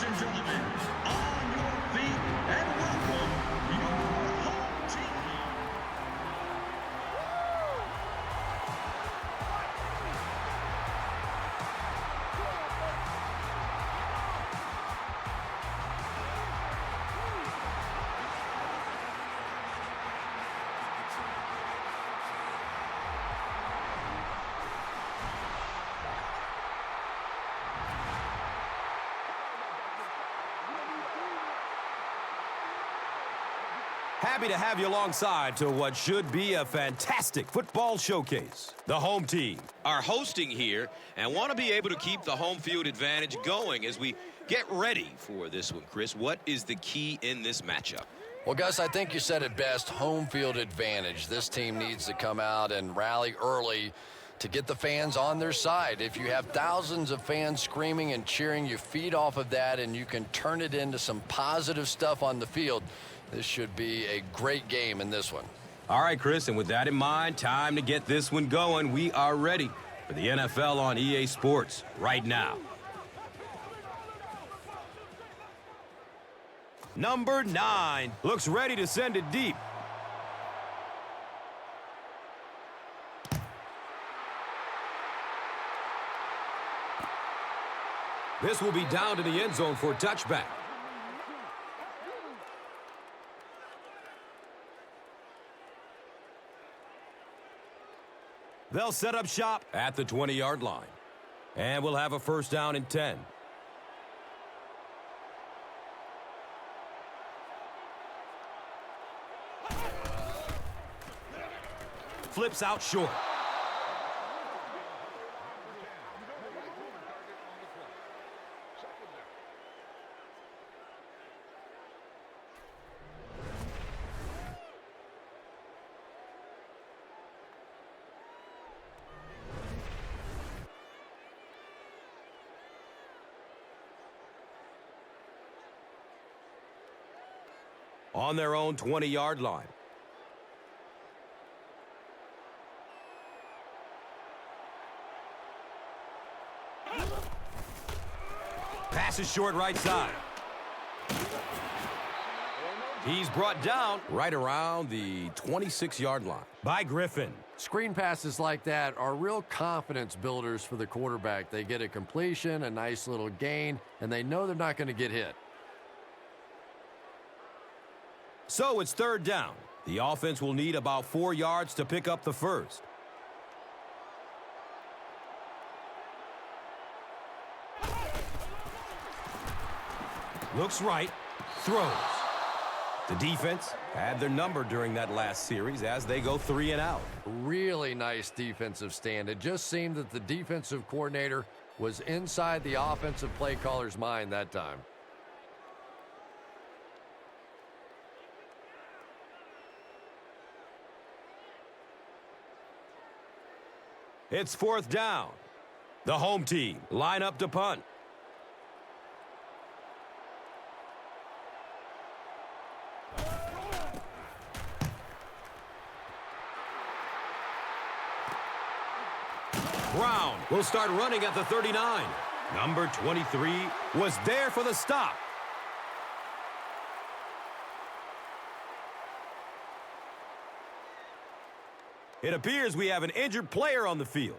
Ladies and gentlemen, on your feet and welcome your home team. Happy to have you alongside to what should be a fantastic football showcase. The home team are hosting here and want to be able to keep the home field advantage going as we get ready for this one. Chris, what is the key in this matchup? Well, Gus, I think you said it best, home field advantage. This team needs to come out and rally early to get the fans on their side. If you have thousands of fans screaming and cheering, you feed off of that and you can turn it into some positive stuff on the field. This should be a great game in this one. All right, Chris, and with that in mind, time to get this one going. We are ready for the NFL on EA Sports right now. Number 9 looks ready to send it deep. This will be down to the end zone for a touchback. They'll set up shop at the 20-yard line. And we'll have a first down and 10. Flips out short. On their own 20-yard line. Passes short right side. He's brought down right around the 26-yard line by Griffin. Screen passes like that are real confidence builders for the quarterback. They get a completion, a nice little gain, and they know they're not going to get hit. So it's third down. The offense will need about 4 yards to pick up the first. Looks right, throws. The defense had their number during that last series as they go 3 and out. Really nice defensive stand. It just seemed that the defensive coordinator was inside the offensive play caller's mind that time. It's fourth down. The home team line up to punt. Brown will start running at the 39. Number 23 was there for the stop. It appears we have an injured player on the field.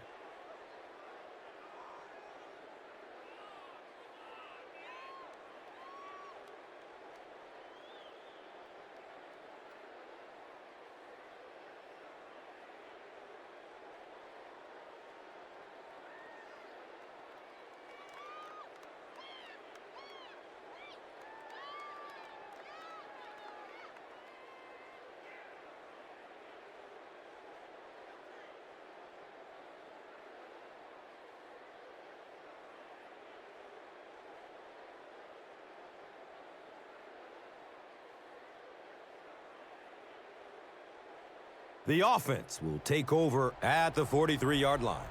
The offense will take over at the 43-yard line.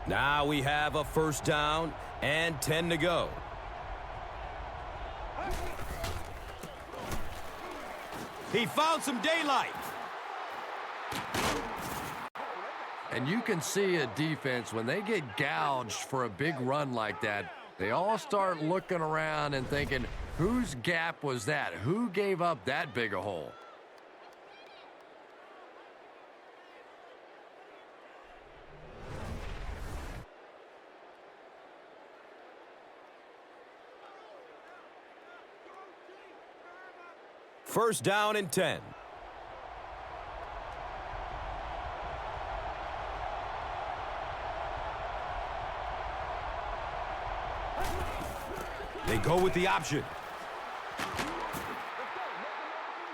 Now we have a first down and 10 to go. He found some daylight. And you can see a defense, when they get gouged for a big run like that, They all start looking around and thinking, whose gap was that? Who gave up that big a hole? First down and 10. They go with the option.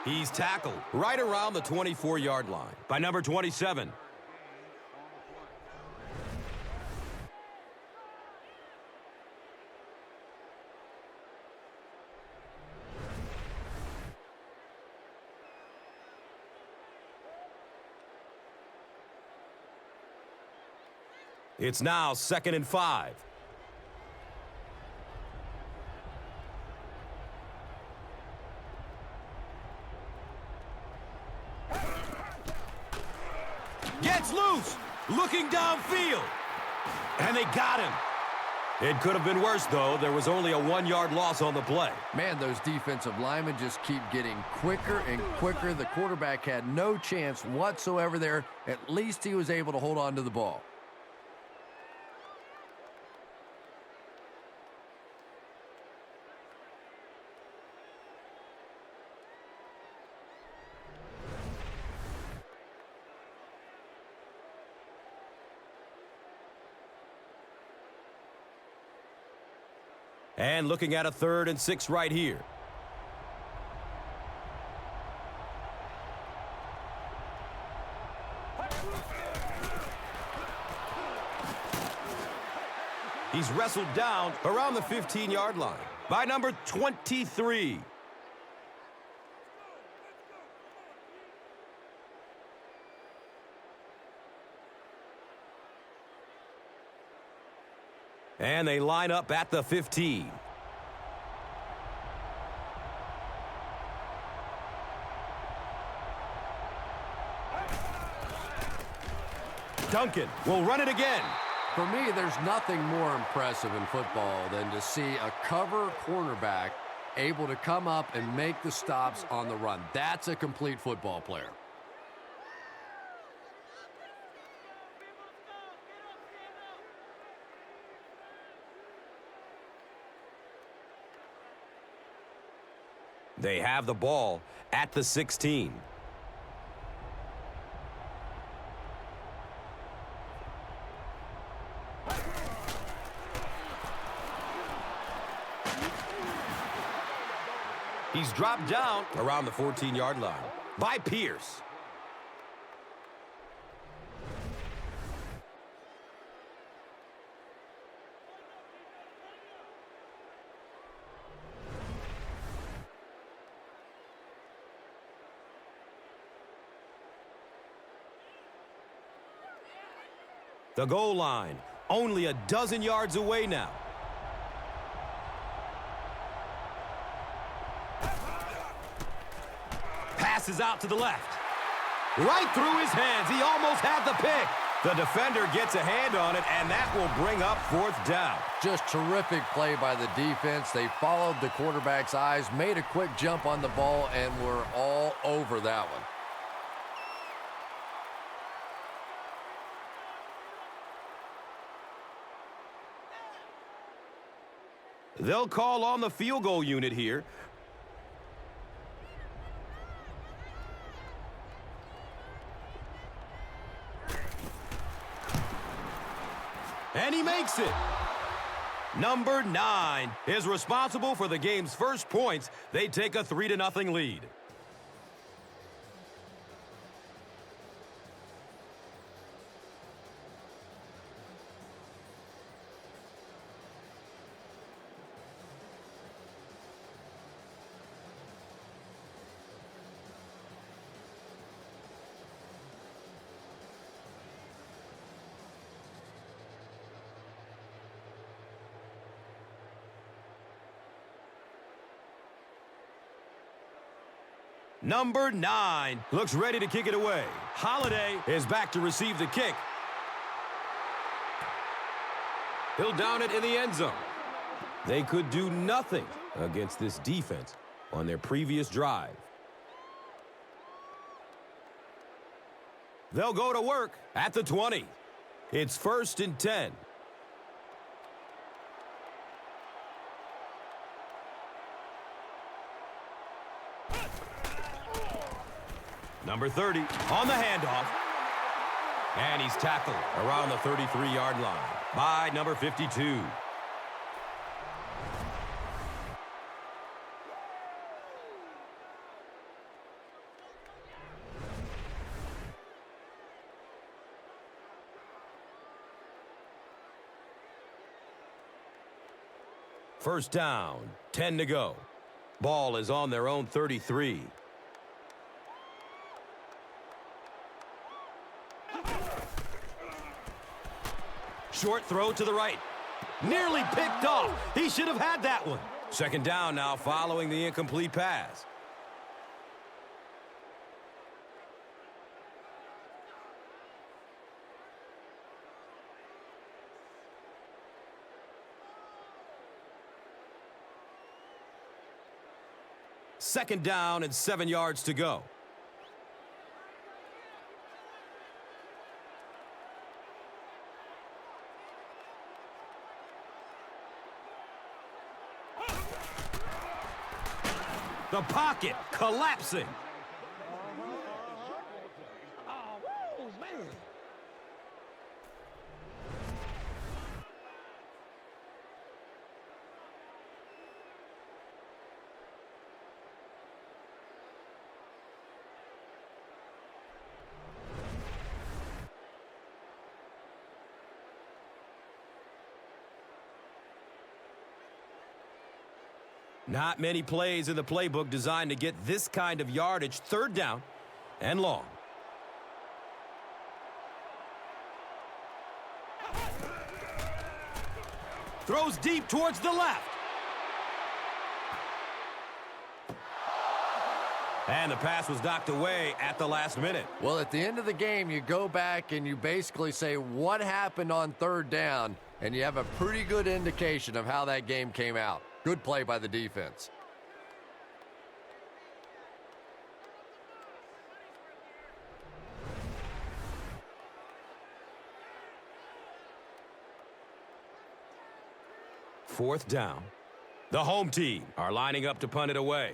He's tackled right around the 24-yard line by number 27. It's now 2nd and 5. Gets loose, looking downfield, and they got him. It could have been worse, though. There was only a 1-yard loss on the play. Man, those defensive linemen just keep getting quicker and quicker. The quarterback had no chance whatsoever there. At least he was able to hold on to the ball. And looking at a 3rd and 6 right here. He's wrestled down around the 15-yard line by number 23. And they line up at the 15. Duncan will run it again. For me, there's nothing more impressive in football than to see a cover cornerback able to come up and make the stops on the run. That's a complete football player. They have the ball at the 16. He's dropped down around the 14-yard line by Pierce. The goal line, only a dozen yards away now. Passes out to the left. Right through his hands. He almost had the pick. The defender gets a hand on it, and that will bring up 4th down. Just terrific play by the defense. They followed the quarterback's eyes, made a quick jump on the ball, and were all over that one. They'll call on the field goal unit here. And he makes it. Number 9 is responsible for the game's first points. They take a 3-0 lead. Number 9 looks ready to kick it away. Holiday is back to receive the kick. He'll down it in the end zone. They could do nothing against this defense on their previous drive. They'll go to work at the 20. It's 1st and 10. Number 30 on the handoff. And he's tackled around the 33-yard line by number 52. First down, 10 to go. Ball is on their own 33. Short throw to the right. Nearly picked off. He should have had that one. Second down now following the incomplete pass. Second down and 7 yards to go. The pocket collapsing. Not many plays in the playbook designed to get this kind of yardage. Third down and long. Throws deep towards the left. And the pass was knocked away at the last minute. Well, at the end of the game, you go back and you basically say what happened on third down, and you have a pretty good indication of how that game came out. Good play by the defense. Fourth down. The home team are lining up to punt it away.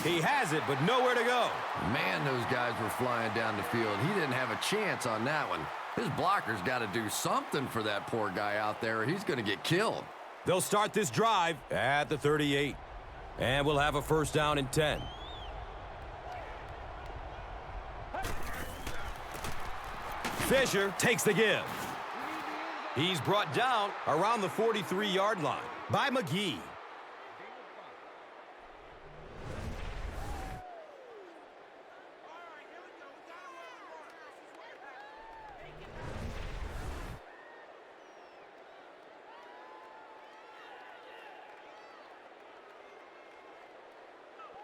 He has it, but nowhere to go. Man, those guys were flying down the field. He didn't have a chance on that one. His blocker's got to do something for that poor guy out there, or he's going to get killed. They'll start this drive at the 38. And we'll have a first down and 10. Fisher takes the give. He's brought down around the 43-yard line by McGee.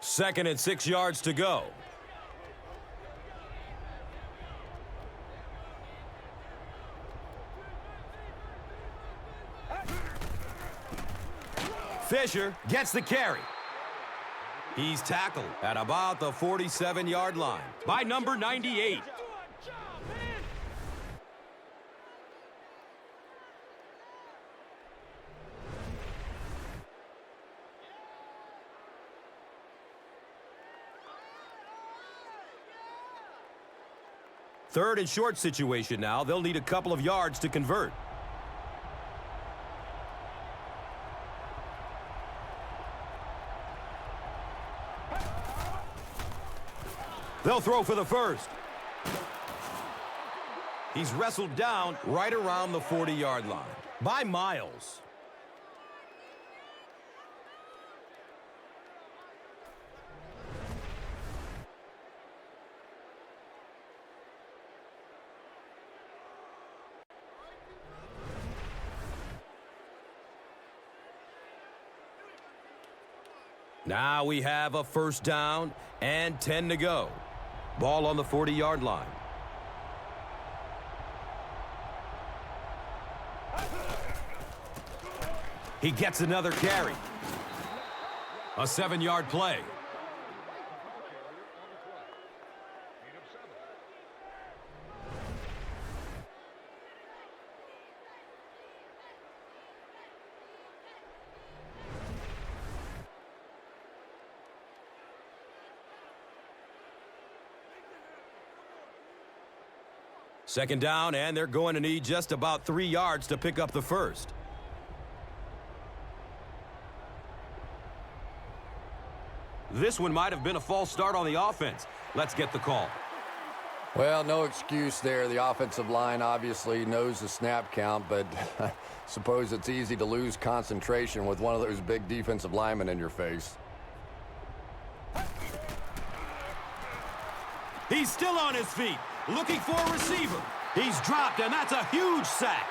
Second and 6 yards to go. Fisher gets the carry. He's tackled at about the 47-yard line by number 98. Third and short situation now. They'll need a couple of yards to convert. They'll throw for the first. He's wrestled down right around the 40-yard line by Miles. Now we have a first down and 10 to go. Ball on the 40-yard line. He gets another carry. A 7-yard play. Second down, and they're going to need just about 3 yards to pick up the first. This one might have been a false start on the offense. Let's get the call. Well, no excuse there. The offensive line obviously knows the snap count, but I suppose it's easy to lose concentration with one of those big defensive linemen in your face. He's still on his feet, looking for a receiver. He's dropped, and that's a huge sack.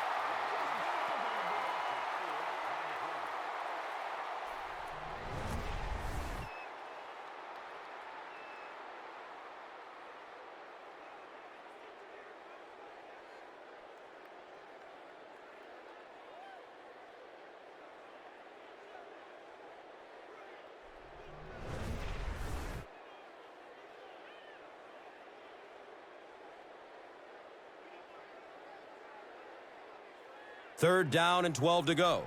Third down and 12 to go.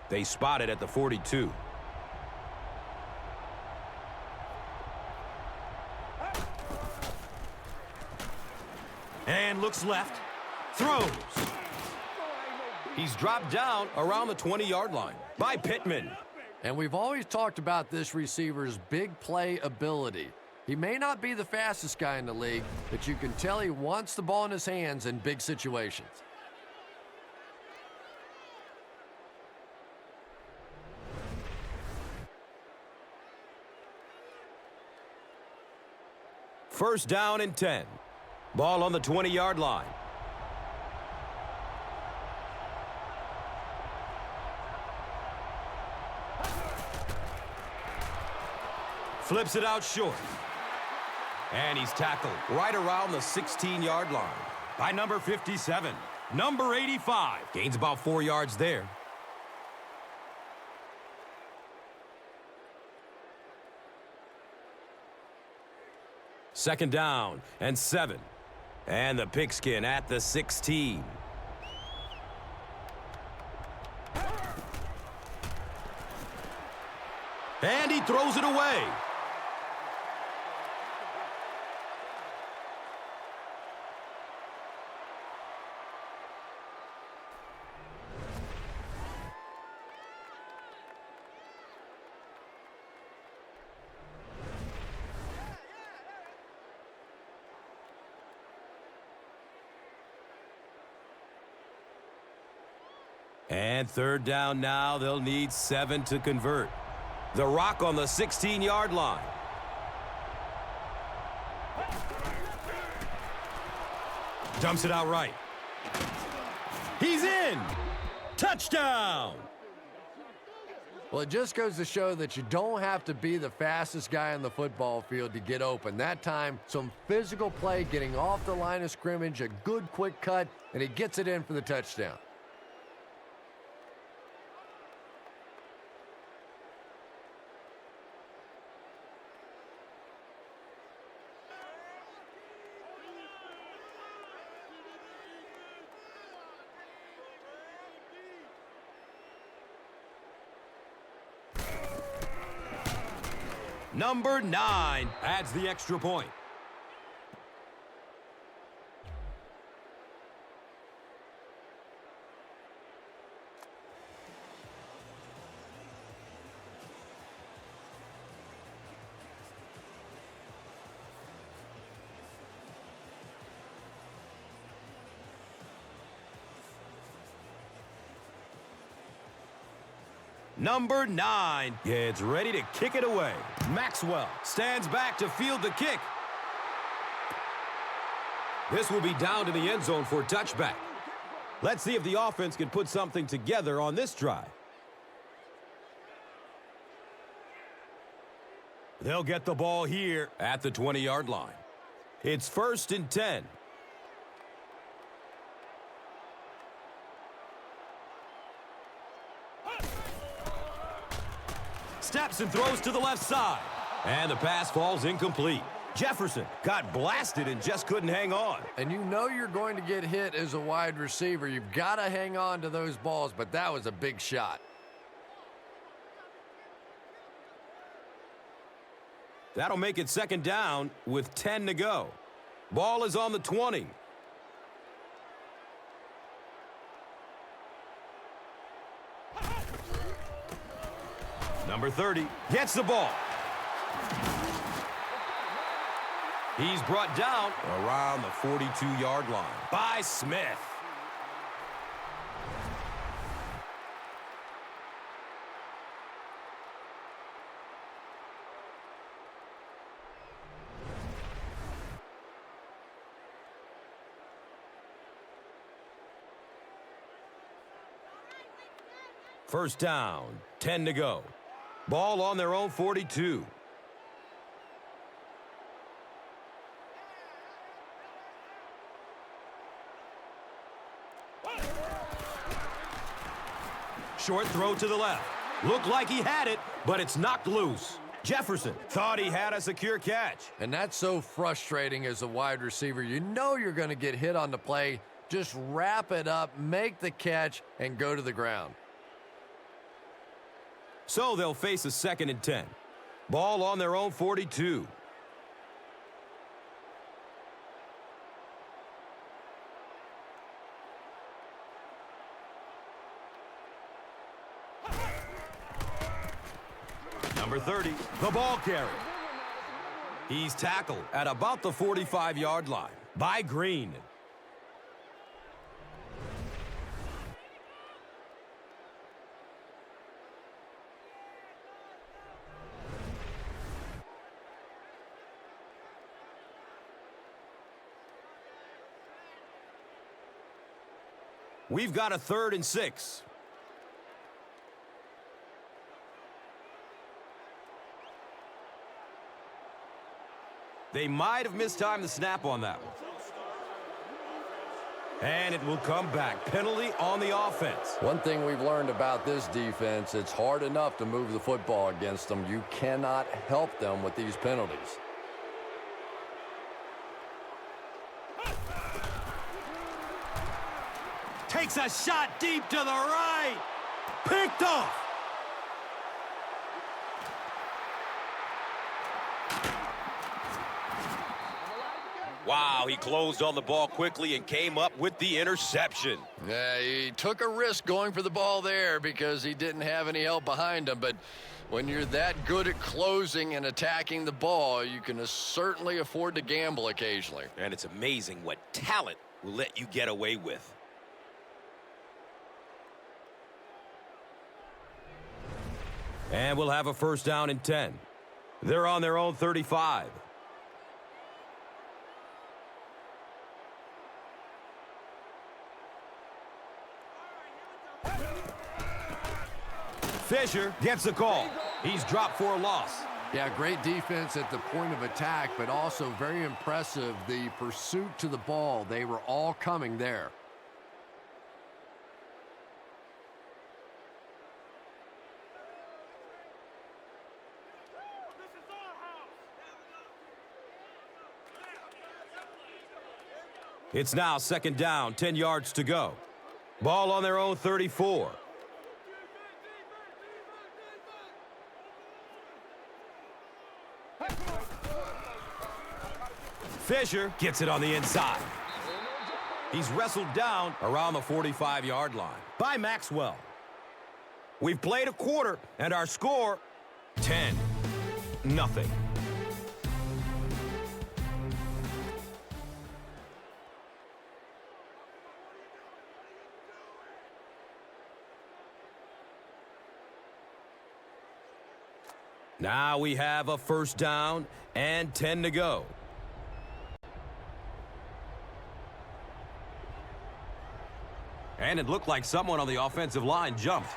They spot it at the 42. And looks left. Throws. He's dropped down around the 20-yard line by Pittman. And we've always talked about this receiver's big play ability. He may not be the fastest guy in the league, but you can tell he wants the ball in his hands in big situations. First down and 10. Ball on the 20-yard line. Flips it out short. And he's tackled right around the 16-yard line by number 57. Number 85. Gains about 4 yards there. Second down and 7. And the pigskin at the 16. And he throws it away. And third down now. They'll need 7 to convert. The rock on the 16-yard line. Dumps it out right. He's in. Touchdown. Well, it just goes to show that you don't have to be the fastest guy on the football field to get open. That time, some physical play, getting off the line of scrimmage, a good quick cut, and he gets it in for the touchdown. Number 9 adds the extra point. Number 9 gets ready to kick it away. Maxwell stands back to field the kick. This will be down to the end zone for a touchback. Let's see if the offense can put something together on this drive. They'll get the ball here at the 20-yard line. It's 1st and 10. Steps and throws to the left side. And the pass falls incomplete. Jefferson got blasted and just couldn't hang on. And you know you're going to get hit as a wide receiver. You've got to hang on to those balls, but that was a big shot. That'll make it 2nd down with 10 to go. Ball is on the 20. Number 30 gets the ball. He's brought down around the 42-yard line by Smith. First down, 10 to go. Ball on their own 42. Short throw to the left. Looked like he had it, but it's knocked loose. Jefferson thought he had a secure catch. And that's so frustrating as a wide receiver. You know you're going to get hit on the play. Just wrap it up, make the catch, and go to the ground. So they'll face a 2nd and 10. Ball on their own 42. Number 30, the ball carrier. He's tackled at about the 45-yard line by Green. We've got a 3rd and 6. They might have mistimed the snap on that one. And it will come back. Penalty on the offense. One thing we've learned about this defense, it's hard enough to move the football against them. You cannot help them with these penalties. Takes a shot deep to the right. Picked off. Wow, he closed on the ball quickly and came up with the interception. Yeah, he took a risk going for the ball there because he didn't have any help behind him. But when you're that good at closing and attacking the ball, you can certainly afford to gamble occasionally. And it's amazing what talent will let you get away with. And we'll have a 1st down and 10. They're on their own 35. Fisher gets the call. He's dropped for a loss. Yeah, great defense at the point of attack, but also very impressive. The pursuit to the ball, they were all coming there. It's now 2nd down, 10 yards to go. Ball on their own 34. Fisher gets it on the inside. He's wrestled down around the 45-yard line by Maxwell. We've played a quarter, and our score, 10-0. Now we have a 1st down and 10 to go. And it looked like someone on the offensive line jumped.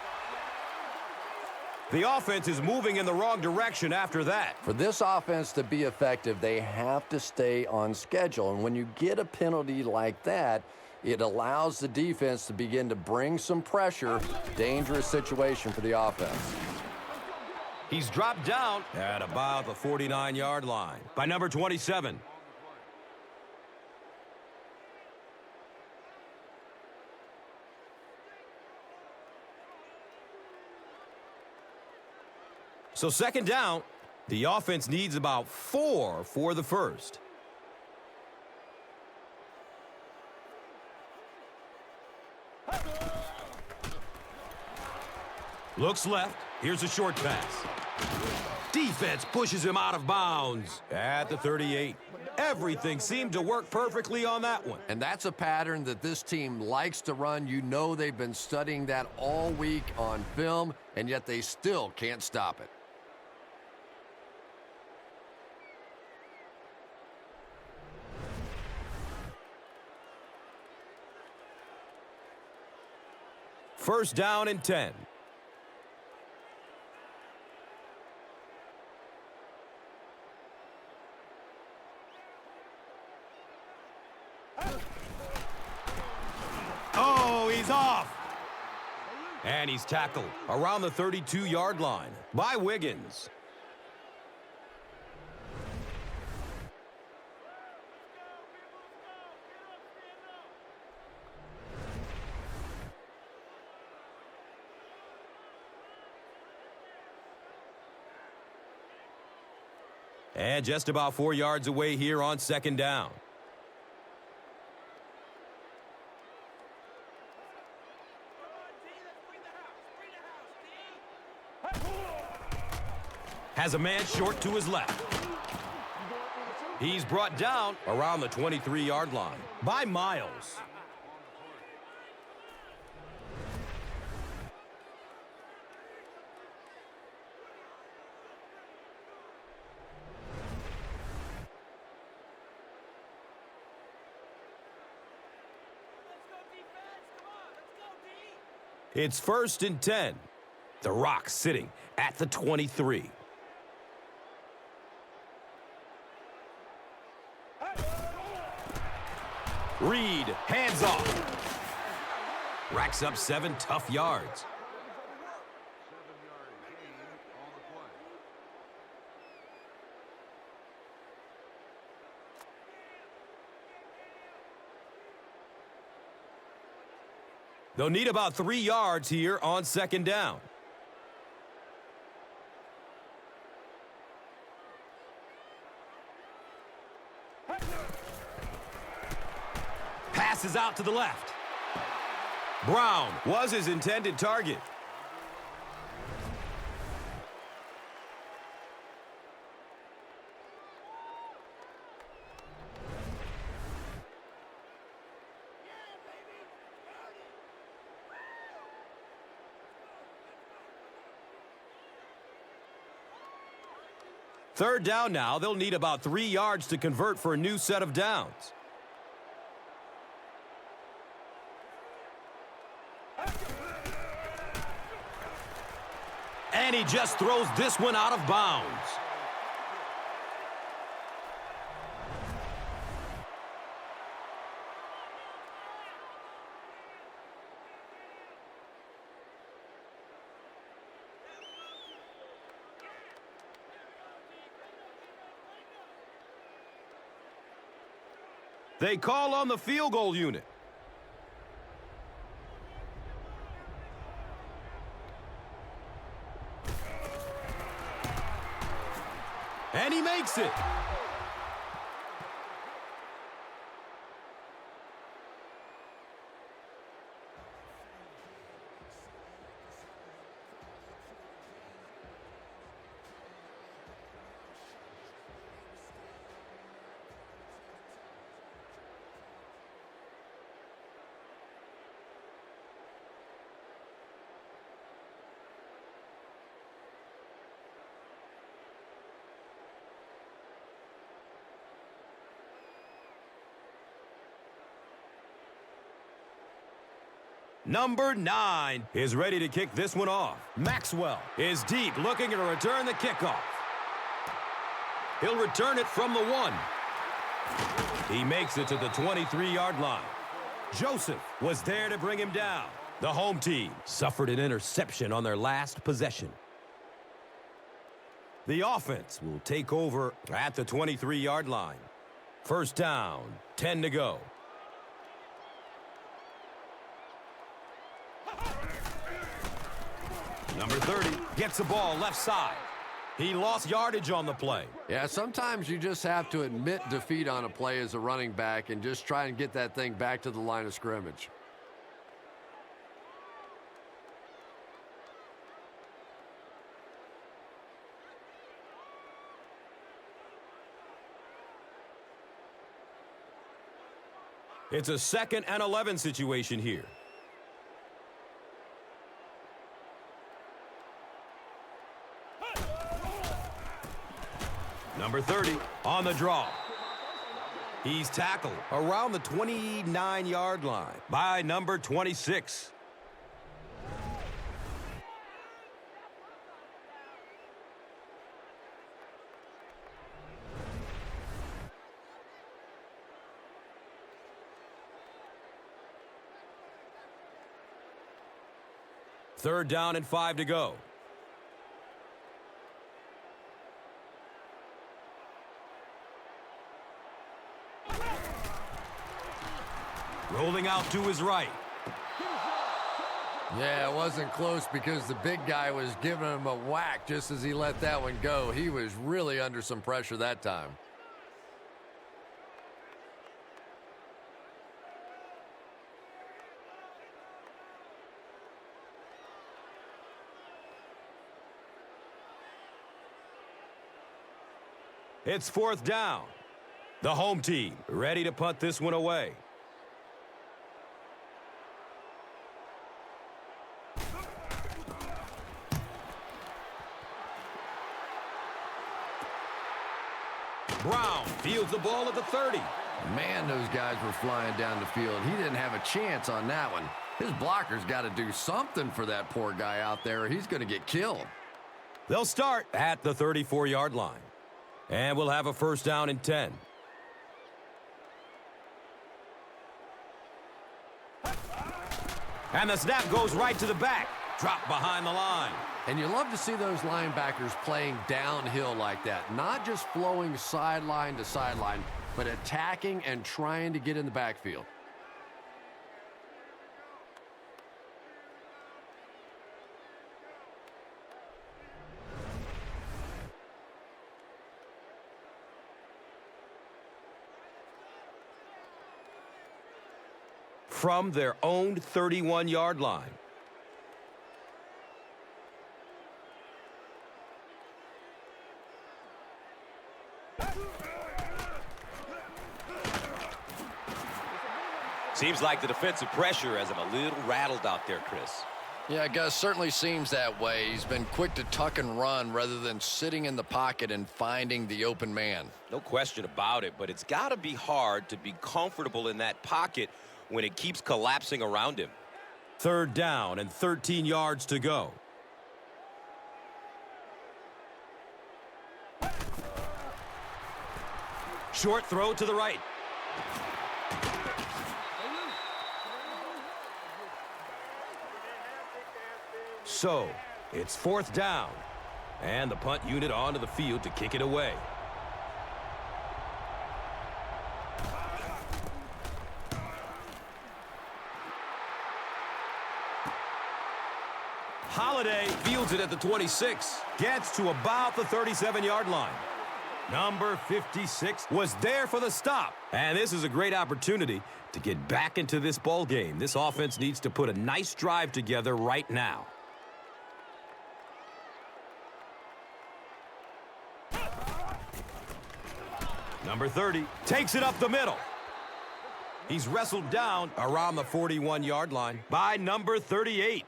The offense is moving in the wrong direction after that. For this offense to be effective, they have to stay on schedule. And when you get a penalty like that, it allows the defense to begin to bring some pressure. Dangerous situation for the offense. He's dropped down at about the 49-yard line by number 27. So second down, the offense needs about 4 for the first. Looks left. Here's a short pass. Defense pushes him out of bounds at the 38. Everything seemed to work perfectly on that one. And that's a pattern that this team likes to run. You know they've been studying that all week on film, and yet they still can't stop it. First down and 10. Oh, he's off. And he's tackled around the 32-yard line by Wiggins. And just about 4 yards away here on second down. Has a man short to his left. He's brought down around the 23-yard line by Miles. It's first and 10. The Rock sitting at the 23. Reed, hands off. Racks up 7 tough yards. They'll need about 3 yards here on second down. Passes out to the left. Brown was his intended target. Third down now. They'll need about 3 yards to convert for a new set of downs. And he just throws this one out of bounds. They call on the field goal unit. And he makes it. Number 9 is ready to kick this one off. Maxwell is deep, looking to return the kickoff. He'll return it from the 1. He makes it to the 23-yard line. Joseph was there to bring him down. The home team suffered an interception on their last possession. The offense will take over at the 23-yard line. First down, 10 to go. Number 30 gets the ball left side. He lost yardage on the play. Yeah, sometimes you just have to admit defeat on a play as a running back and just try and get that thing back to the line of scrimmage. It's a 2nd and 11 situation here. Number 30 on the draw. He's tackled around the 29-yard line by number 26. Third down and 5 to go. Rolling out to his right. Yeah, it wasn't close because the big guy was giving him a whack just as he let that one go. He was really under some pressure that time. It's fourth down. The home team ready to punt this one away. Brown fields the ball at the 30. Man, those guys were flying down the field. He didn't have a chance on that one. His blocker's got to do something for that poor guy out there, or he's going to get killed. They'll start at the 34-yard line. And we'll have a first down and 10. And the snap goes right to the back. Drop behind the line. And you love to see those linebackers playing downhill like that. Not just flowing sideline to sideline, but attacking and trying to get in the backfield. From their own 31-yard line. Seems like the defensive pressure has him a little rattled out there, Chris. Yeah, Gus, certainly seems that way. He's been quick to tuck and run rather than sitting in the pocket and finding the open man. No question about it, but it's got to be hard to be comfortable in that pocket when it keeps collapsing around him. Third down and 13 yards to go. Short throw to the right. So, it's fourth down, and the punt unit onto the field to kick it away. Holiday fields it at the 26, gets to about the 37-yard line. Number 56 was there for the stop, and this is a great opportunity to get back into this ball game. This offense needs to put a nice drive together right now. Number 30 takes it up the middle. He's wrestled down around the 41-yard line by number 38.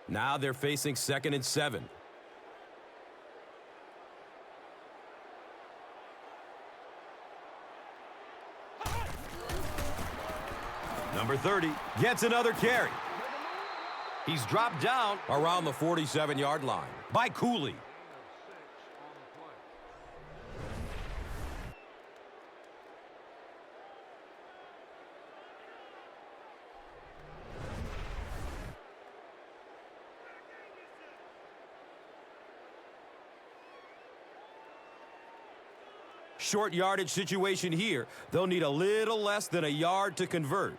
Now they're facing 2nd and 7. Number 30 gets another carry. He's dropped down around the 47-yard line by Cooley. Short yardage situation here. They'll need a little less than a yard to convert.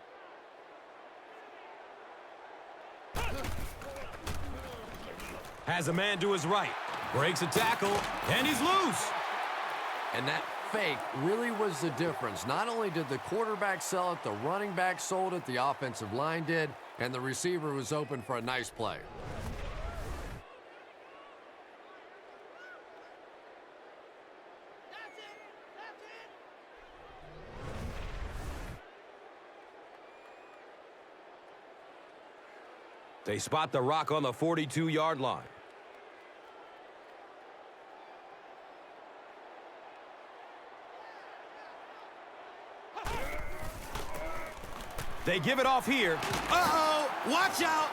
Has a man to his right. Breaks a tackle, and he's loose. And that fake really was the difference. Not only did the quarterback sell it, the running back sold it, the offensive line did, and the receiver was open for a nice play. They spot the rock on the 42-yard line. They give it off here. Uh-oh! Watch out!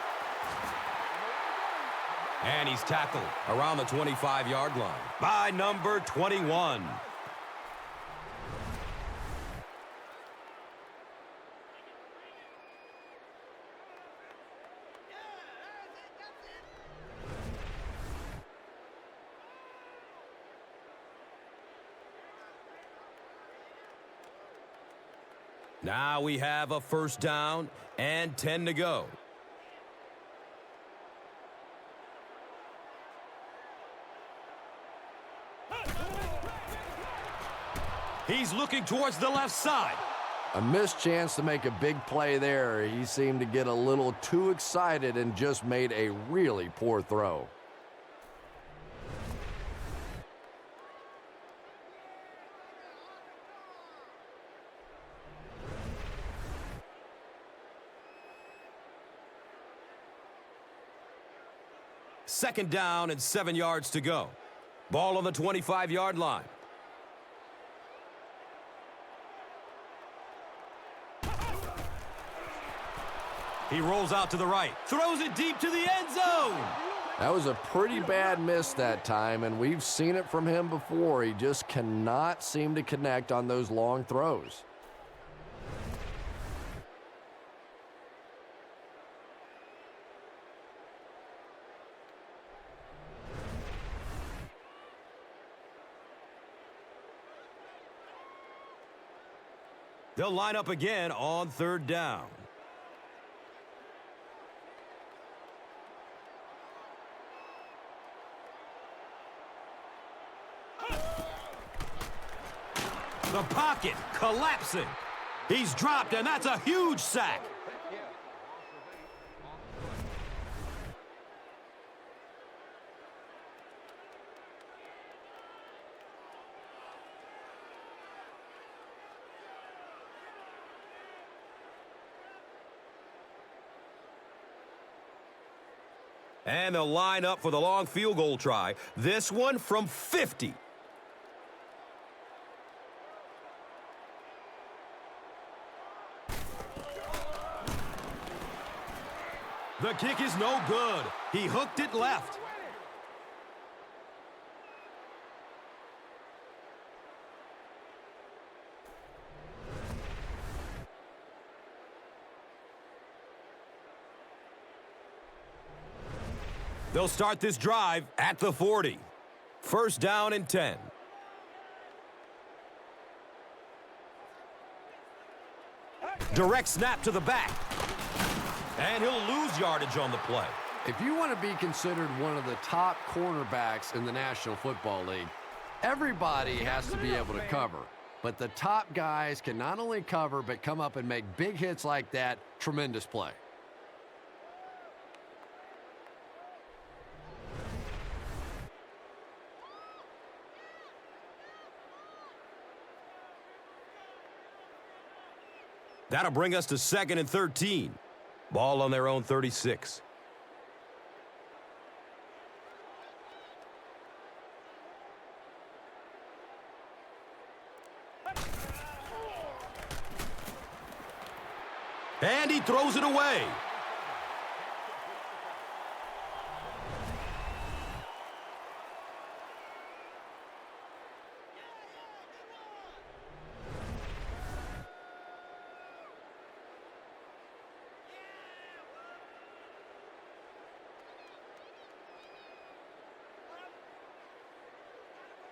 And he's tackled around the 25-yard line by number 21. Now we have a 1st down and 10 to go. He's looking towards the left side. A missed chance to make a big play there. He seemed to get a little too excited and just made a really poor throw. Second down and 7 yards to go. Ball on the 25-yard line. He rolls out to the right. Throws it deep to the end zone. That was a pretty bad miss that time, and we've seen it from him before. He just cannot seem to connect on those long throws. They'll line up again on 3rd down. The pocket collapsing. He's dropped, and that's a huge sack. And they'll line up for the long field goal try. This one from 50. The kick is no good. He hooked it left. They'll start this drive at the 40. 1st down and 10. Direct snap to the back. And he'll lose yardage on the play. If you want to be considered one of the top cornerbacks in the National Football League, everybody has to be able to cover. But the top guys can not only cover, but come up and make big hits like that. Tremendous play. That'll bring us to 2nd and 13. Ball on their own 36. And he throws it away.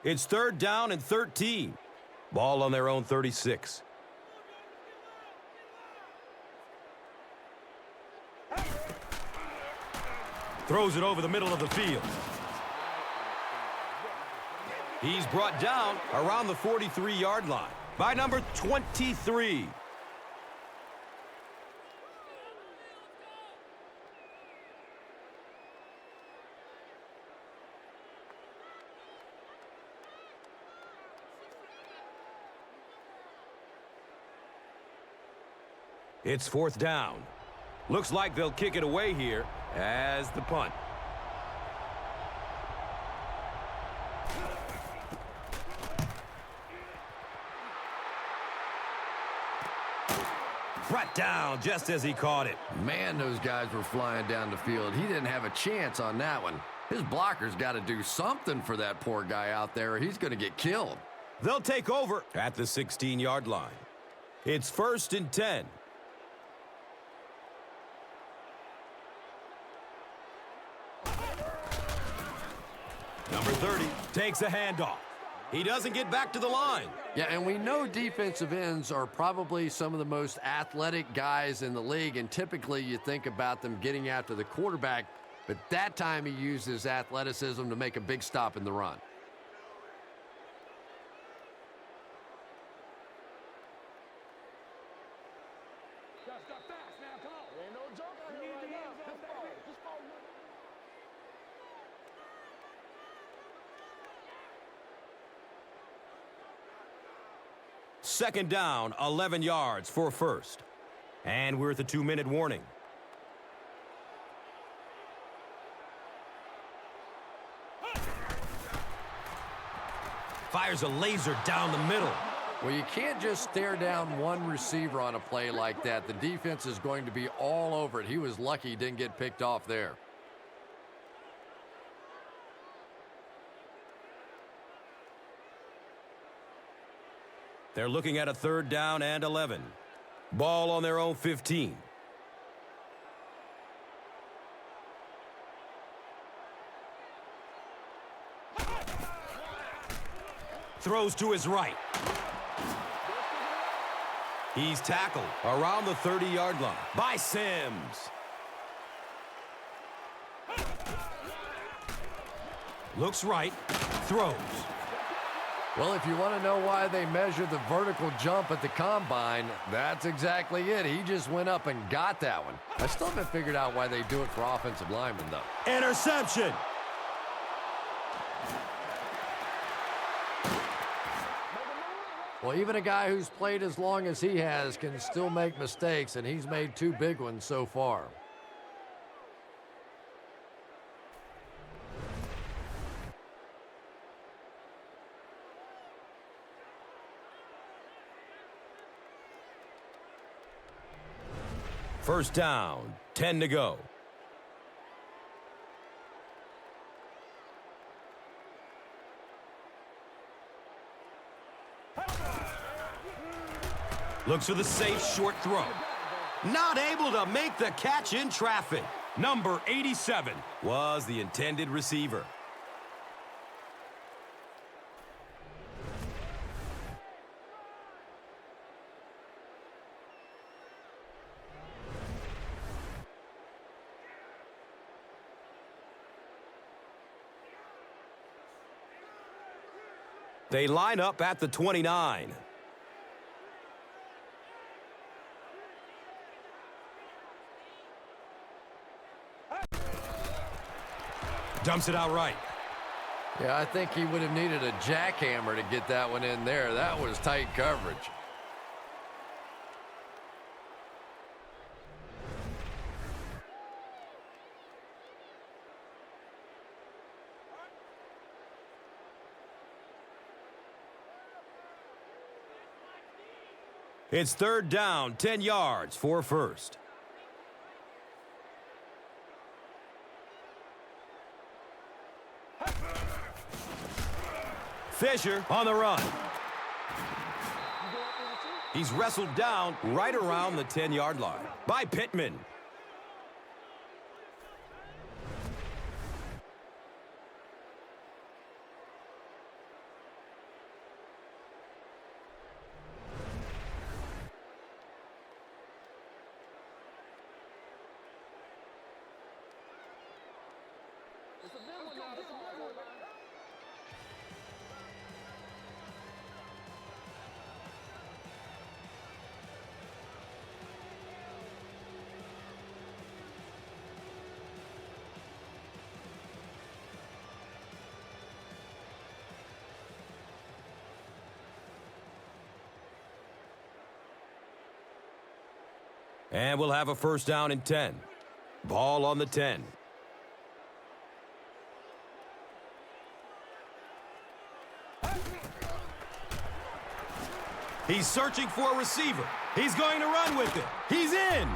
It's 3rd down and 13. Ball on their own 36. Throws it over the middle of the field. He's brought down around the 43-yard line by number 23. It's 4th down. Looks like they'll kick it away here as the punt. Brought down just as he caught it. Man, those guys were flying down the field. He didn't have a chance on that one. His blocker's got to do something for that poor guy out there, or he's going to get killed. They'll take over at the 16-yard line. It's 1st and 10. Number 30 takes a handoff. He doesn't get back to the line. Yeah, and we know defensive ends are probably some of the most athletic guys in the league, and typically you think about them getting after the quarterback, but that time he used his athleticism to make a big stop in the run. Second down, 11 yards for 1st. And we're at the 2-minute warning. Fires a laser down the middle. Well, you can't just stare down one receiver on a play like that. The defense is going to be all over it. He was lucky he didn't get picked off there. They're looking at a 3rd down and 11. Ball on their own 15. Throws to his right. He's tackled around the 30-yard line by Sims. Looks right, throws. Well, if you want to know why they measure the vertical jump at the combine, that's exactly it. He just went up and got that one. I still haven't figured out why they do it for offensive linemen, though. Interception. Well, even a guy who's played as long as he has can still make mistakes, and he's made 2 big ones so far. First down, 10 to go. Looks for the safe short throw. Not able to make the catch in traffic. Number 87 was the intended receiver. They line up at the 29. Dumps it out right. Yeah, I think he would have needed a jackhammer to get that one in there. That was tight coverage. It's third down, 10 yards for first. Fisher on the run. He's wrestled down right around the 10-yard line by Pittman. And we'll have a first down and 10. Ball on the 10. He's searching for a receiver. He's going to run with it. He's in.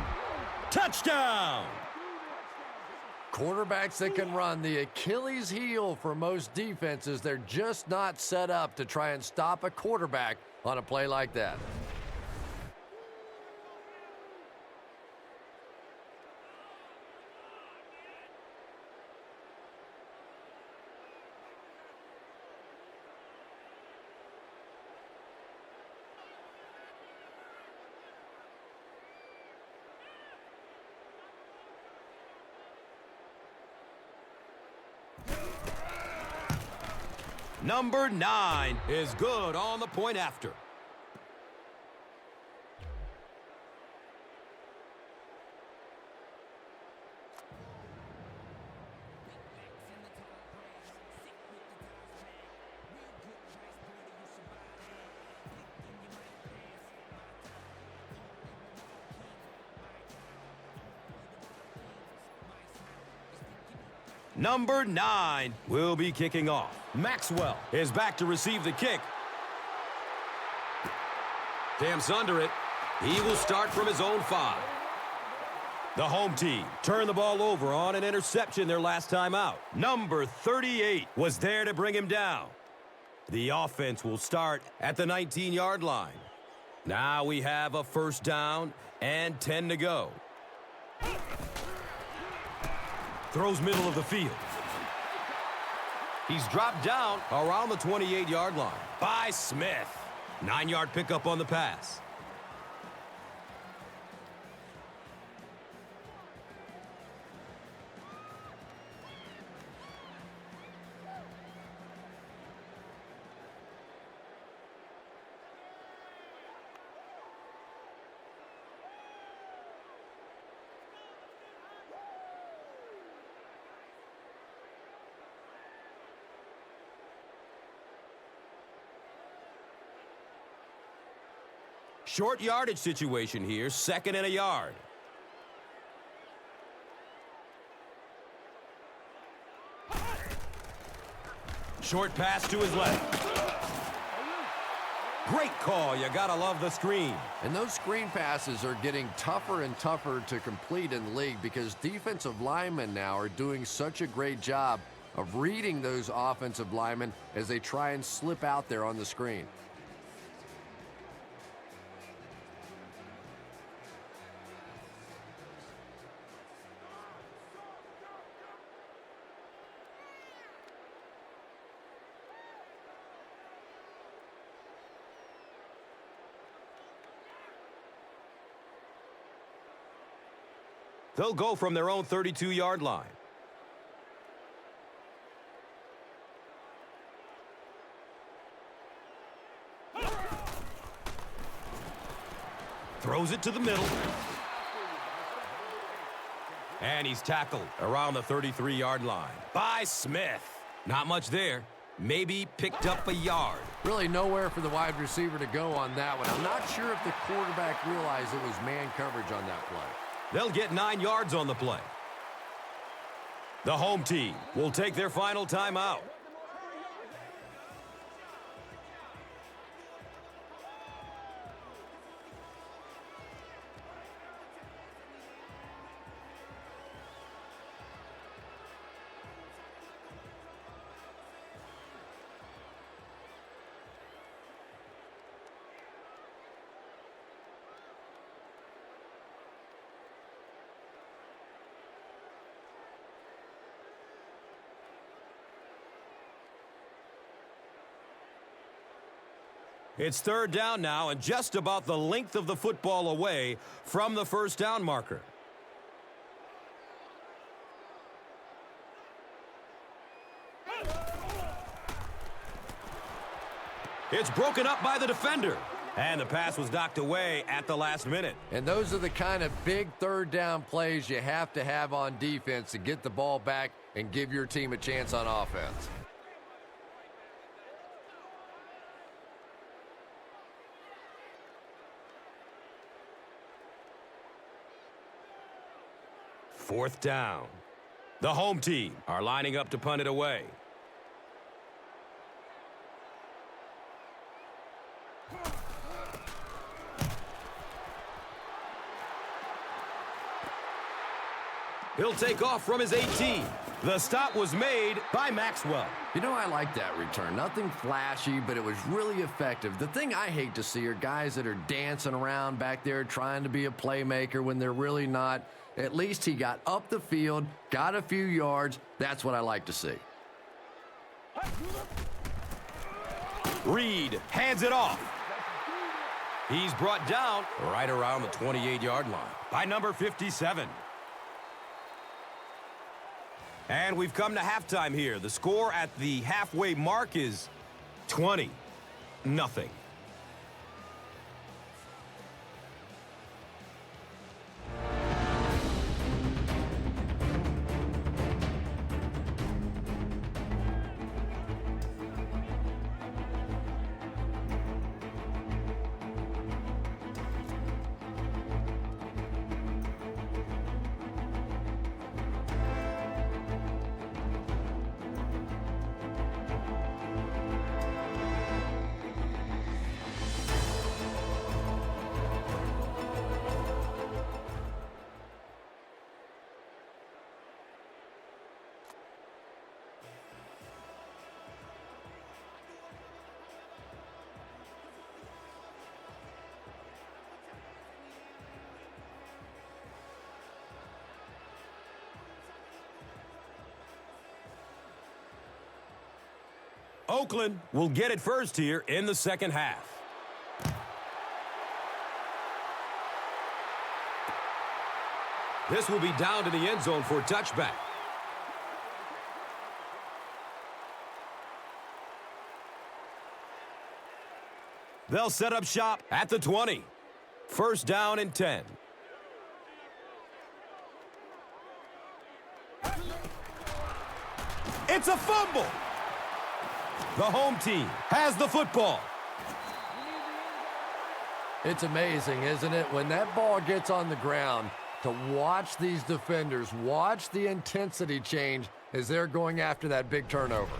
Touchdown. Quarterbacks that can run, the Achilles heel for most defenses. They're just not set up to try and stop a quarterback on a play like that. Number 9 is good on the point after. Number 9 will be kicking off. Maxwell is back to receive the kick. Camps under it. He will start from his own 5. The home team turned the ball over on an interception their last time out. Number 38 was there to bring him down. The offense will start at the 19-yard line. Now we have a first down and 10 to go. Throws middle of the field. He's dropped down around the 28-yard line by Smith. 9-yard pickup on the pass. Short yardage situation here, 2nd and a yard. Short pass to his left. Great call. You gotta love the screen. And those screen passes are getting tougher and tougher to complete in the league because defensive linemen now are doing such a great job of reading those offensive linemen as they try and slip out there on the screen. They'll go from their own 32-yard line. Throws it to the middle. And he's tackled around the 33-yard line by Smith. Not much there. Maybe picked up a yard. Really nowhere for the wide receiver to go on that one. I'm not sure if the quarterback realized it was man coverage on that play. They'll get 9 yards on the play. The home team will take their final timeout. It's third down now and just about the length of the football away from the first down marker. It's broken up by the defender. And the pass was knocked away at the last minute. And those are the kind of big third down plays you have to have on defense to get the ball back and give your team a chance on offense. Fourth down. The home team are lining up to punt it away. He'll take off from his 18. The stop was made by Maxwell. You know, I like that return. Nothing flashy, but it was really effective. The thing I hate to see are guys that are dancing around back there trying to be a playmaker when they're really not. At least he got up the field, got a few yards. That's what I like to see. Reed hands it off. He's brought down right around the 28-yard line by number 57. And we've come to halftime here. The score at the halfway mark is 20-0. Oakland will get it first here in the second half. This will be down to the end zone for a touchback. They'll set up shop at the 20. First down and 10. It's a fumble. The home team has the football. It's amazing, isn't it? When that ball gets on the ground, to watch these defenders, watch the intensity change as they're going after that big turnover.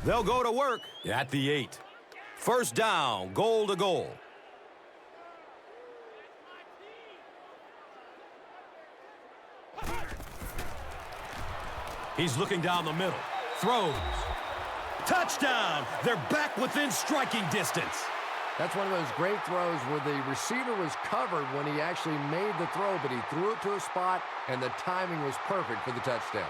They'll go to work at the 8. First down, goal to goal. He's looking down the middle. Throws. Touchdown! They're back within striking distance. That's one of those great throws where the receiver was covered when he actually made the throw, but he threw it to a spot, and the timing was perfect for the touchdown.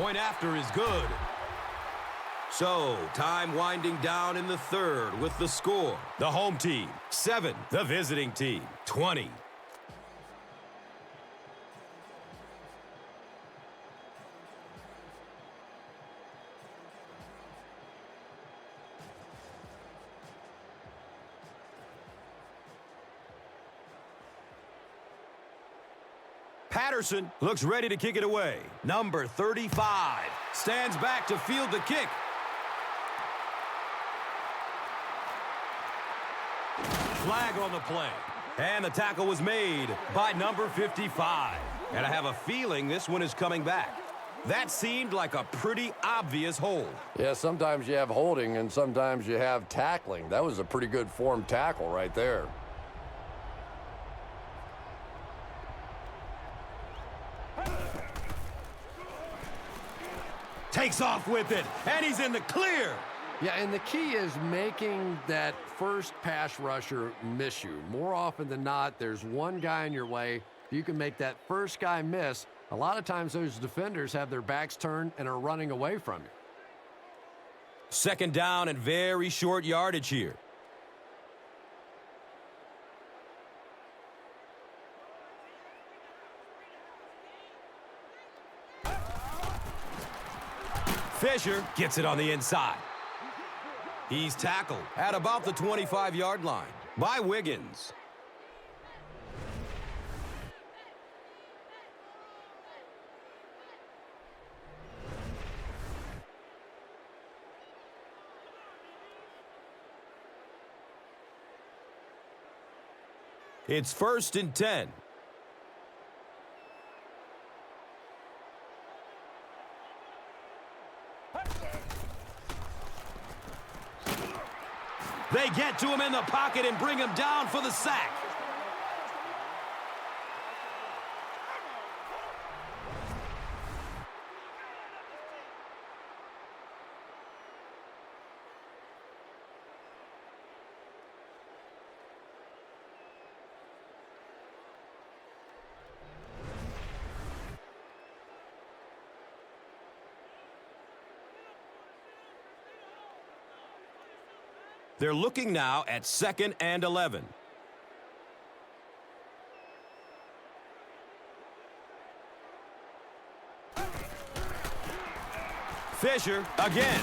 Point after is good. So, time winding down in the third with the score. The home team, 7. The visiting team, 20. Patterson looks ready to kick it away. Number 35 stands back to field the kick. Flag on the play. And the tackle was made by number 55. And I have a feeling this one is coming back. That seemed like a pretty obvious hold. Yeah, sometimes you have holding and sometimes you have tackling. That was a pretty good form tackle right there. Takes off with it, and he's in the clear. Yeah, and the key is making that first pass rusher miss you. More often than not, there's one guy in your way. If you can make that first guy miss, a lot of times those defenders have their backs turned and are running away from you. Second down and very short yardage here. Fisher gets it on the inside. He's tackled at about the 25-yard line by Wiggins. It's 1st and 10. They get to him in the pocket and bring him down for the sack. They're looking now at 2nd and 11. Fisher again.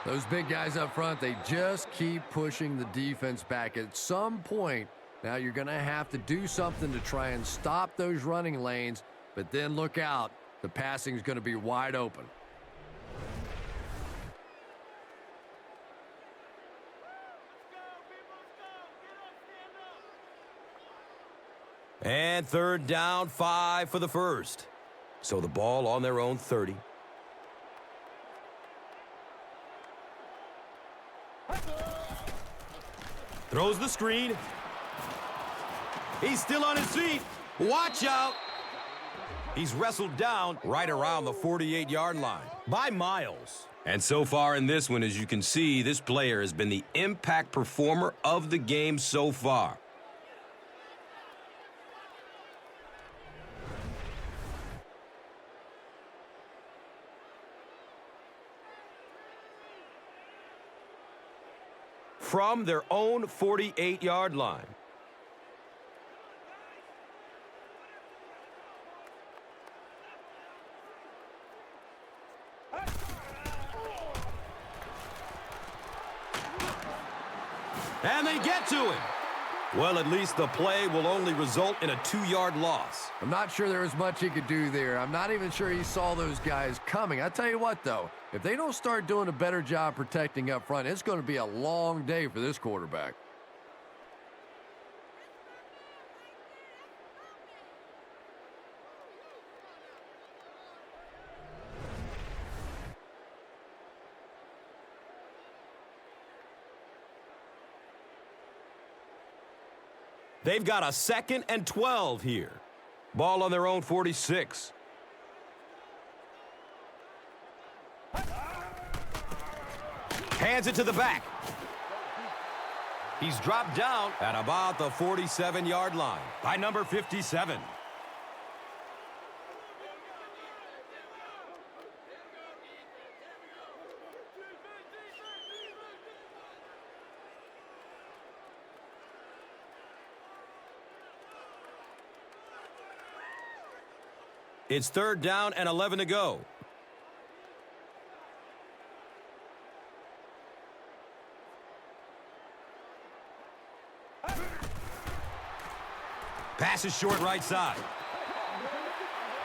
Those big guys up front, they just keep pushing the defense back. At some point, now you're going to have to do something to try and stop those running lanes, but then look out. The passing is going to be wide open. And 3rd down, 5 for the first. So the ball on their own 30. Throws the screen. He's still on his feet. Watch out. He's wrestled down right around the 48-yard line by Miles. And so far in this one, as you can see, this player has been the impact performer of the game so far. From their own 48-yard line. And they get to him. Well, at least the play will only result in a 2-yard loss. I'm not sure there was much he could do there. I'm not even sure he saw those guys coming. I tell you what, though, if they don't start doing a better job protecting up front, it's going to be a long day for this quarterback. They've got a 2nd and 12 here. Ball on their own 46. Hands it to the back. He's dropped down at about the 47-yard line by number 57. It's 3rd down and 11 to go. Pass is short right side.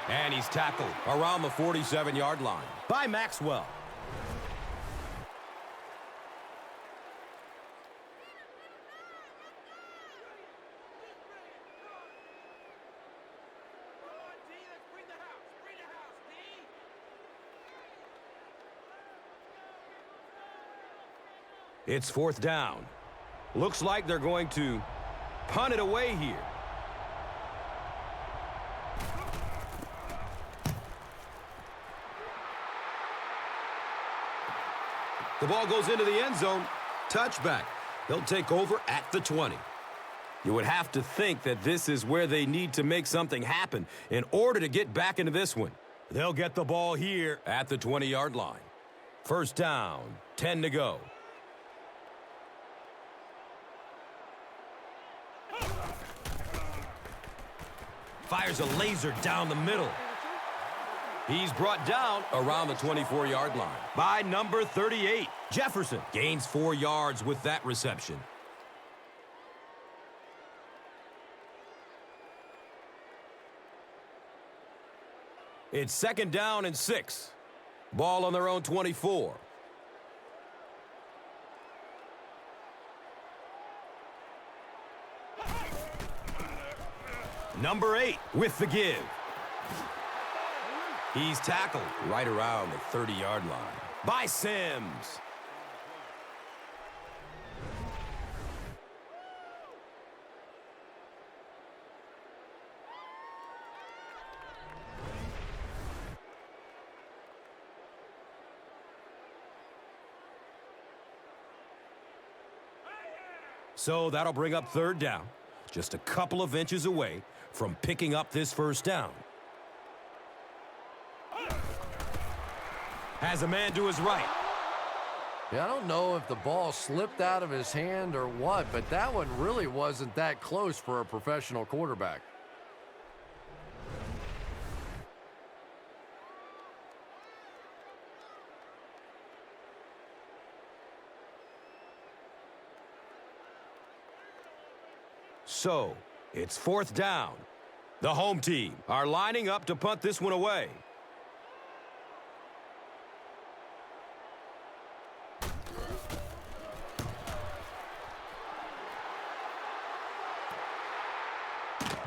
And he's tackled around the 47-yard line by Maxwell. It's 4th down. Looks like they're going to punt it away here. The ball goes into the end zone. Touchback. They'll take over at the 20. You would have to think that this is where they need to make something happen in order to get back into this one. They'll get the ball here at the 20-yard line. First down, 10 to go. Fires a laser down the middle. He's brought down around the 24-yard line by number 38. Jefferson gains 4 yards with that reception. It's second down and 6. Ball on their own 24. Number 8 with the give. He's tackled right around the 30-yard line by Sims. So that'll bring up third down, just a couple of inches away from picking up this first down. Has a man to his right. Yeah, I don't know if the ball slipped out of his hand or what, but that one really wasn't that close for a professional quarterback. So, it's fourth down. The home team are lining up to punt this one away.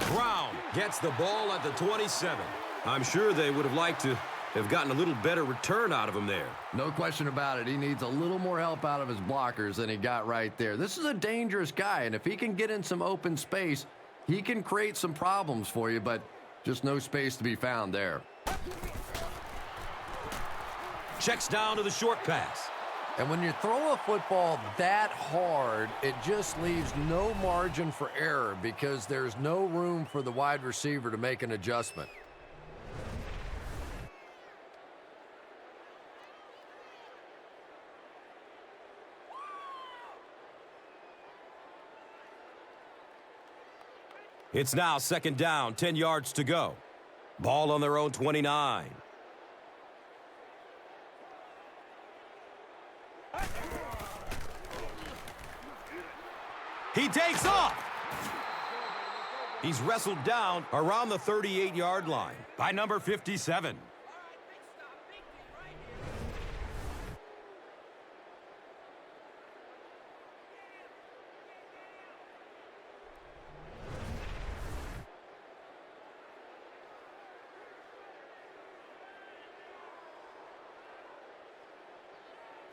Brown gets the ball at the 27. I'm sure they would have liked to have gotten a little better return out of him there. No question about it. He needs a little more help out of his blockers than he got right there. This is a dangerous guy, and if he can get in some open space, he can create some problems for you, but just no space to be found there. Checks down to the short pass. And when you throw a football that hard, it just leaves no margin for error because there's no room for the wide receiver to make an adjustment. It's now second down, 10 yards to go. Ball on their own 29. He takes off. He's wrestled down around the 38-yard line by number 57.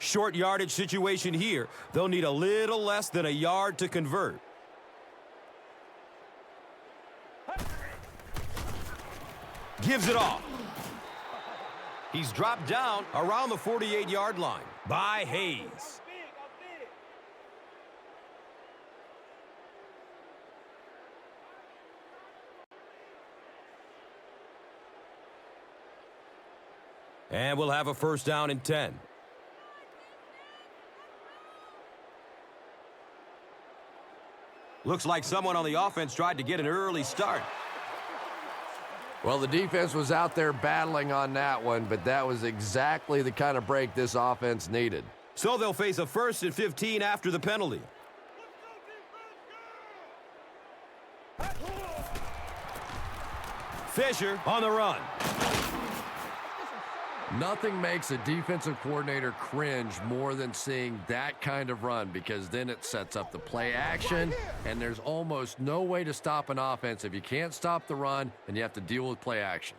Short yardage situation here. They'll need a little less than a yard to convert. Gives it off. He's dropped down around the 48-yard line by Hayes. And we'll have a first down and 10. Looks like someone on the offense tried to get an early start. Well, the defense was out there battling on that one, but that was exactly the kind of break this offense needed. So they'll face a 1st and 15 after the penalty. Fisher on the run. Nothing makes a defensive coordinator cringe more than seeing that kind of run because then it sets up the play action, and there's almost no way to stop an offense if you can't stop the run and you have to deal with play action.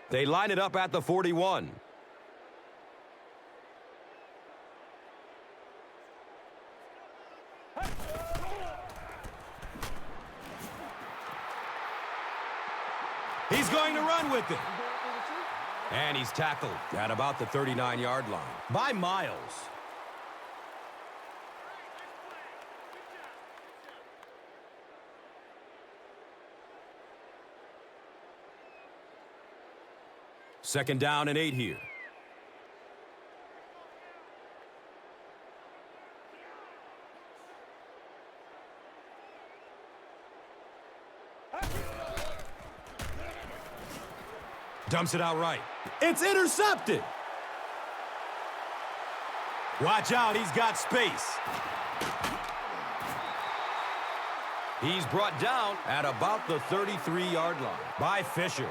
They line it up at the 41. run with it. And he's tackled at about the 39-yard line by Miles. Second down and 8 here. Dumps it out right. It's intercepted. Watch out, he's got space. He's brought down at about the 33-yard line by Fisher.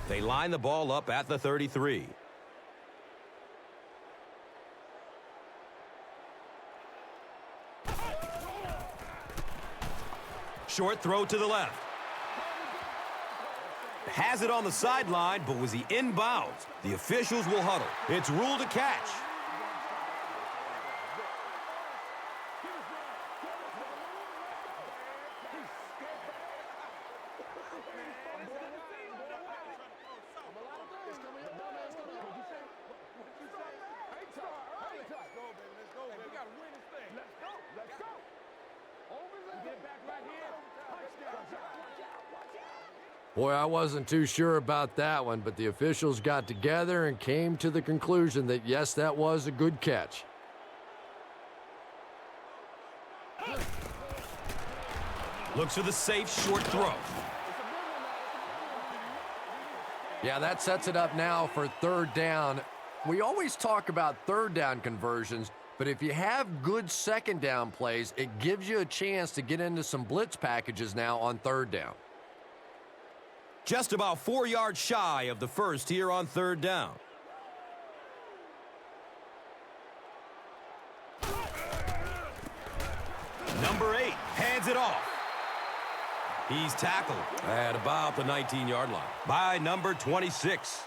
They line the ball up at the 33. Short throw to the left. Has it on the sideline, but was he inbounds? The officials will huddle. It's ruled a catch. Boy, I wasn't too sure about that one, but the officials got together and came to the conclusion that, yes, that was a good catch. Looks for the safe short throw. Yeah, that sets it up now for third down. We always talk about third down conversions, but if you have good second down plays, it gives you a chance to get into some blitz packages now on third down. Just about 4 yards shy of the first here on third down. Number 8 hands it off. He's tackled at about the 19-yard line by number 26.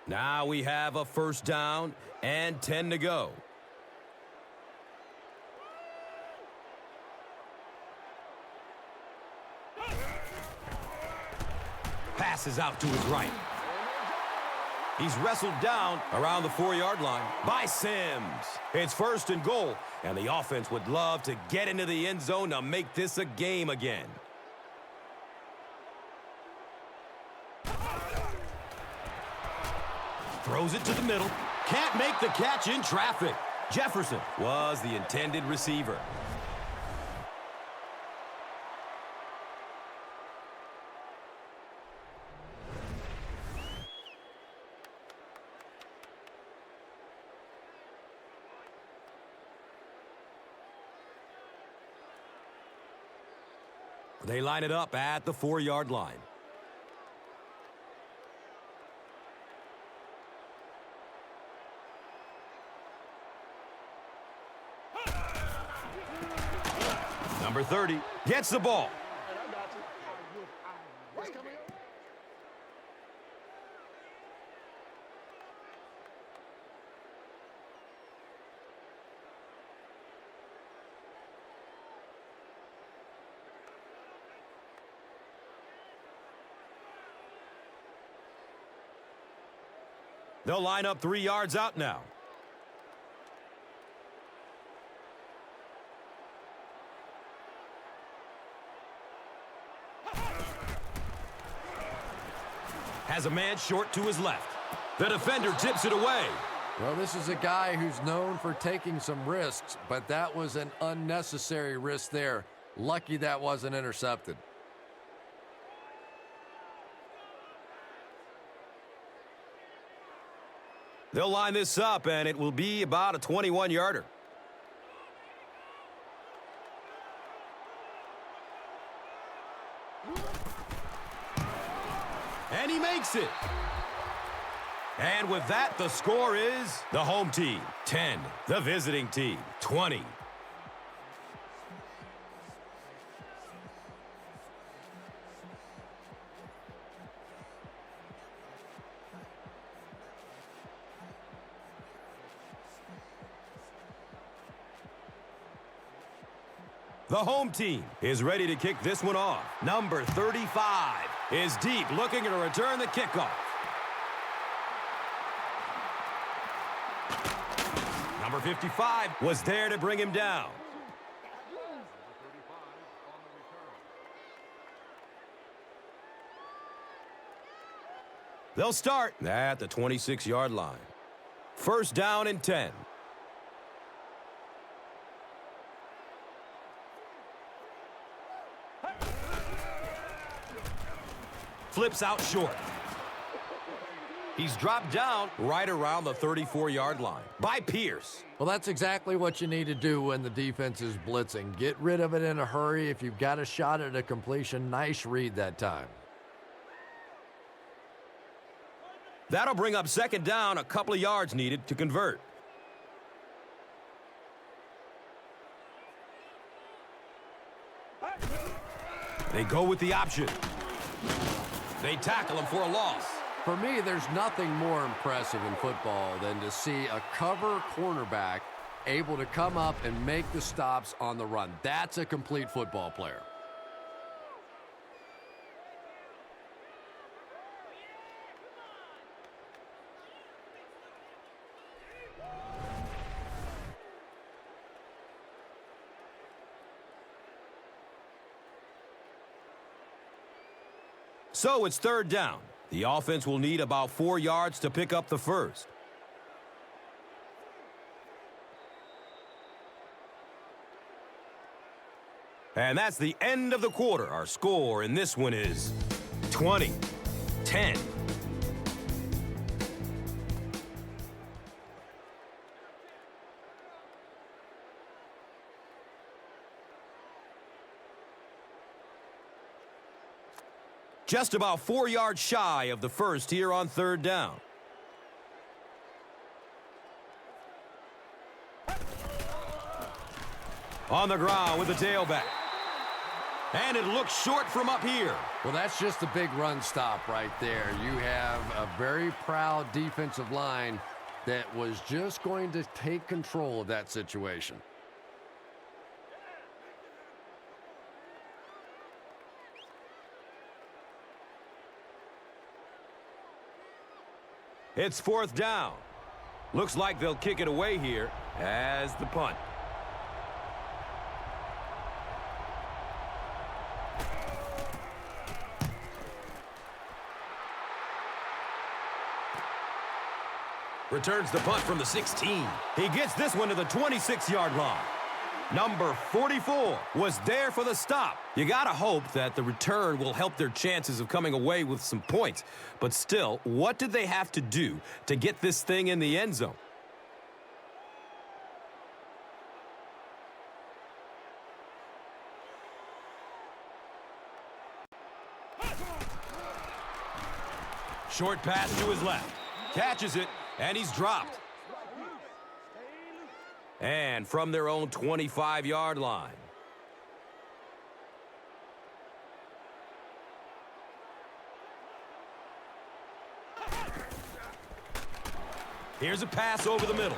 Now we have a first down and 10 to go. Passes out to his right. He's wrestled down around the 4-yard line by Sims. It's first and goal, and the offense would love to get into the end zone to make this a game again. Throws it to the middle. Can't make the catch in traffic. Jefferson was the intended receiver. They line it up at the 4-yard line. Number 30 gets the ball. They'll line up 3 yards out now. Has a man short to his left. The defender tips it away. Well, this is a guy who's known for taking some risks, but that was an unnecessary risk there. Lucky that wasn't intercepted. They'll line this up, and it will be about a 21-yarder. And he makes it. And with that, the score is the home team 10, the visiting team 20. The home team is ready to kick this one off. Number 35 is deep, looking to return the kickoff. Number 55 was there to bring him down. They'll start at the 26-yard line. First down and 10. Flips out short. He's dropped down right around the 34-yard line by Pierce. Well, that's exactly what you need to do when the defense is blitzing. Get rid of it in a hurry. If you've got a shot at a completion, nice read that time. That'll bring up second down, a couple of yards needed to convert. They go with the option. They tackle him for a loss. For me, there's nothing more impressive in football than to see a cover cornerback able to come up and make the stops on the run. That's a complete football player. So it's third down. The offense will need about 4 yards to pick up the first. And that's the end of the quarter. Our score in this one is 20-10. Just about 4 yards shy of the first here on third down. On the ground with the tailback. And it looks short from up here. Well, that's just a big run stop right there. You have a very proud defensive line that was just going to take control of that situation. It's fourth down. Looks like they'll kick it away here as the punt. Returns the punt from the 16. He gets this one to the 26-yard line. Number 44 was there for the stop. You gotta hope that the return will help their chances of coming away with some points. But still, what did they have to do to get this thing in the end zone? Short pass to his left. Catches it, and he's dropped. And from their own 25-yard line. Here's a pass over the middle.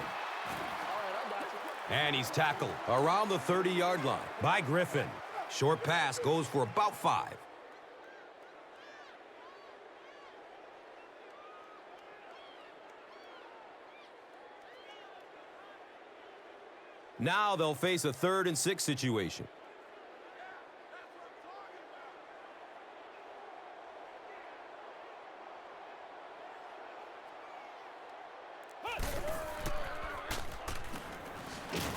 And he's tackled around the 30-yard line by Griffin. Short pass goes for about 5. Now they'll face a 3rd and 6 situation.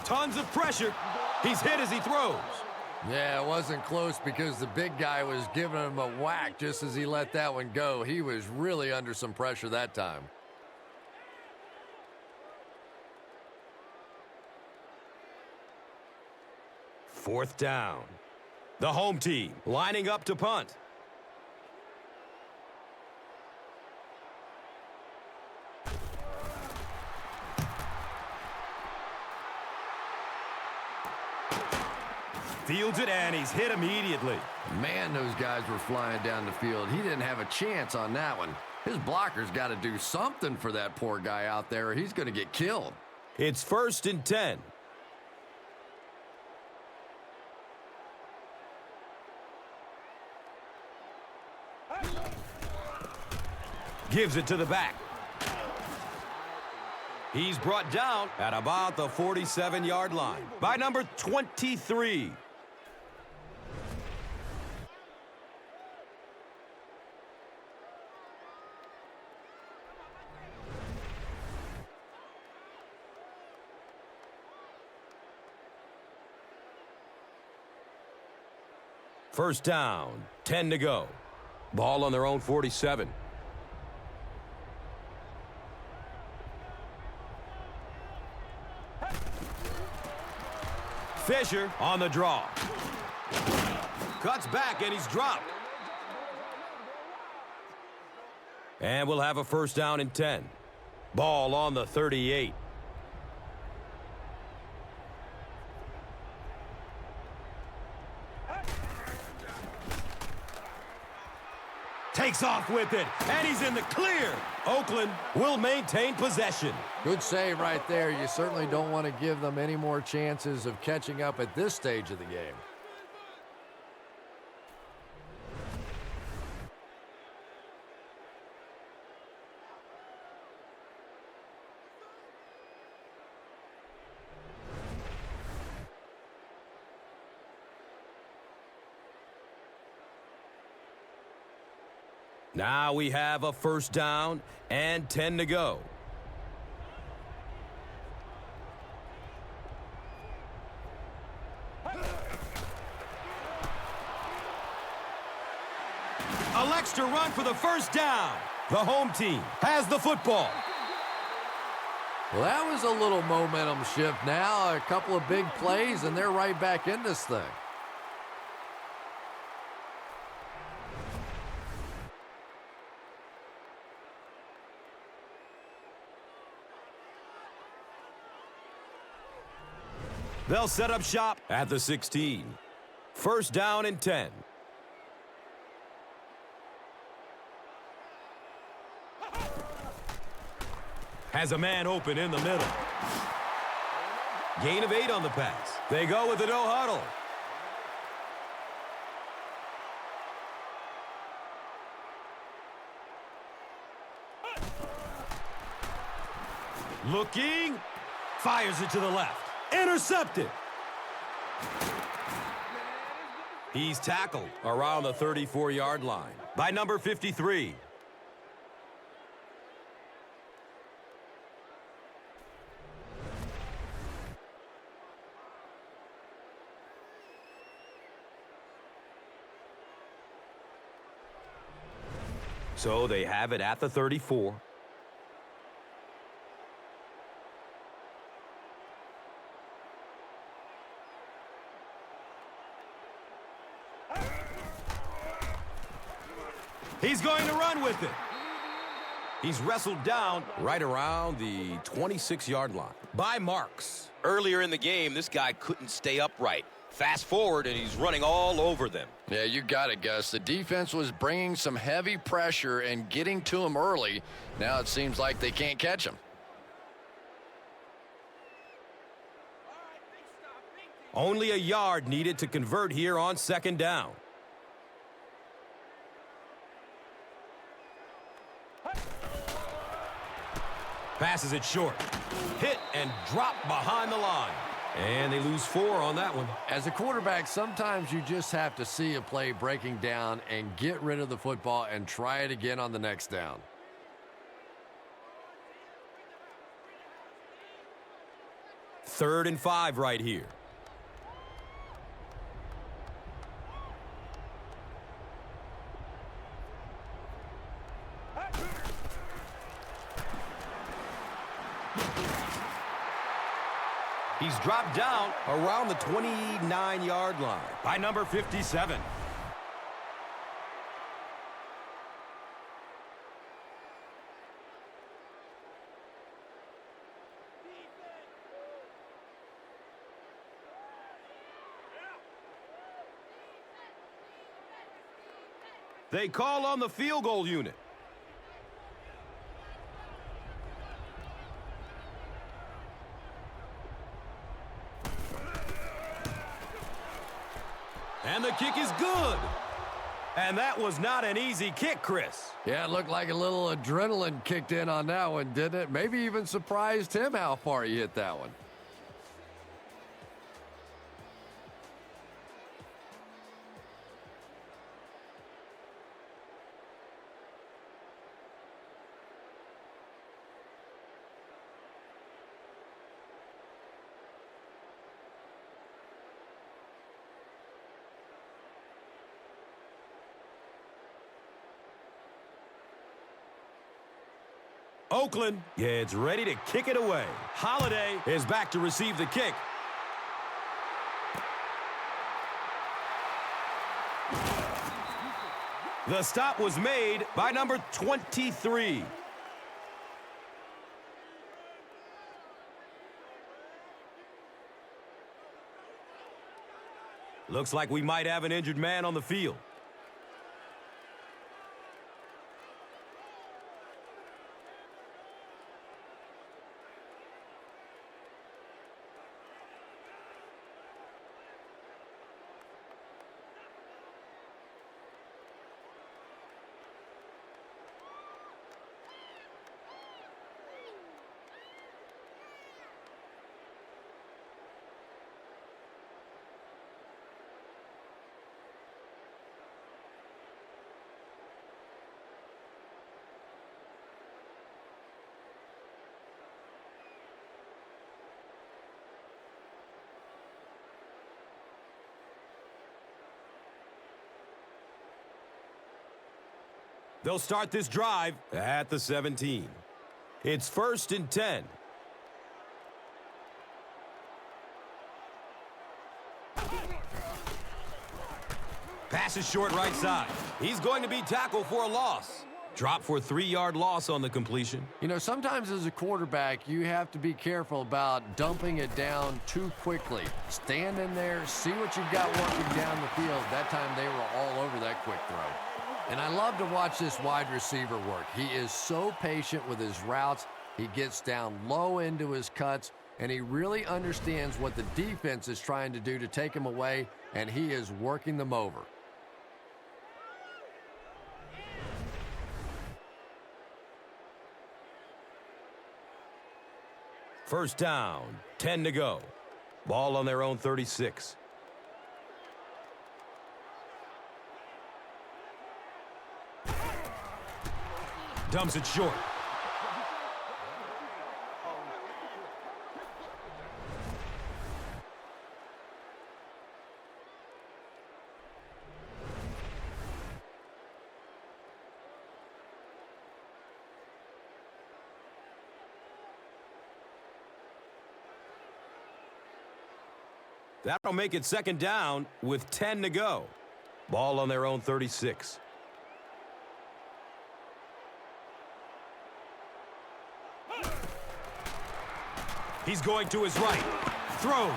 Tons of pressure. He's hit as he throws. Yeah, it wasn't close because the big guy was giving him a whack just as he let that one go. He was really under some pressure that time. Fourth down. The home team lining up to punt. Fields it, and he's hit immediately. Man, those guys were flying down the field. He didn't have a chance on that one. His blocker's got to do something for that poor guy out there, or he's going to get killed. It's 1st and 10. Gives it to the back. He's brought down at about the 47-yard line by number 23. First down, 10 to go. Ball on their own 47. Fisher on the draw. Cuts back, and he's dropped. And we'll have a first down and 10. Ball on the 38. Takes off with it, and he's in the clear. Oakland will maintain possession. Good save right there. You certainly don't want to give them any more chances of catching up at this stage of the game. Now we have a first down and 10 to go. Elects to run for the first down. The home team has the football. Well, that was a little momentum shift now. A couple of big plays, and they're right back in this thing. They'll set up shop at the 16. First down and 10. Has a man open in the middle. Gain of 8 on the pass. They go with the no huddle. Looking. Fires it to the left. Intercepted. He's tackled around the 34-yard line by number 53. So they have it at the 34. He's going to run with it. He's wrestled down right around the 26-yard line by Marks. Earlier in the game, this guy couldn't stay upright. Fast forward, and he's running all over them. Yeah, you got it, Gus. The defense was bringing some heavy pressure and getting to him early. Now it seems like they can't catch him. Only a yard needed to convert here on second down. Passes it short. Hit and drop behind the line. And they lose 4 on that one. As a quarterback, sometimes you just have to see a play breaking down and get rid of the football and try it again on the next down. Third and 5 right here. He's dropped down around the 29-yard line by number 57. They call on the field goal unit. And the kick is good. And that was not an easy kick, Chris. Yeah, it looked like a little adrenaline kicked in on that one, didn't it? Maybe even surprised him how far he hit that one. Oakland gets ready to kick it away. Holiday is back to receive the kick. The stop was made by number 23. Looks like we might have an injured man on the field. They'll start this drive at the 17. It's 1st and 10. Pass is short right side. He's going to be tackled for a loss. Drop for a 3-yard loss on the completion. You know, sometimes as a quarterback, you have to be careful about dumping it down too quickly. Stand in there, see what you've got working down the field. That time they were all over that quick throw. And I love to watch this wide receiver work. He is so patient with his routes. He gets down low into his cuts, and he really understands what the defense is trying to do to take him away, and he is working them over. First down, 10 to go. Ball on their own 36. Dumps it short. That'll make it 2nd down with 10 to go. Ball on their own 36. He's going to his right. Throws.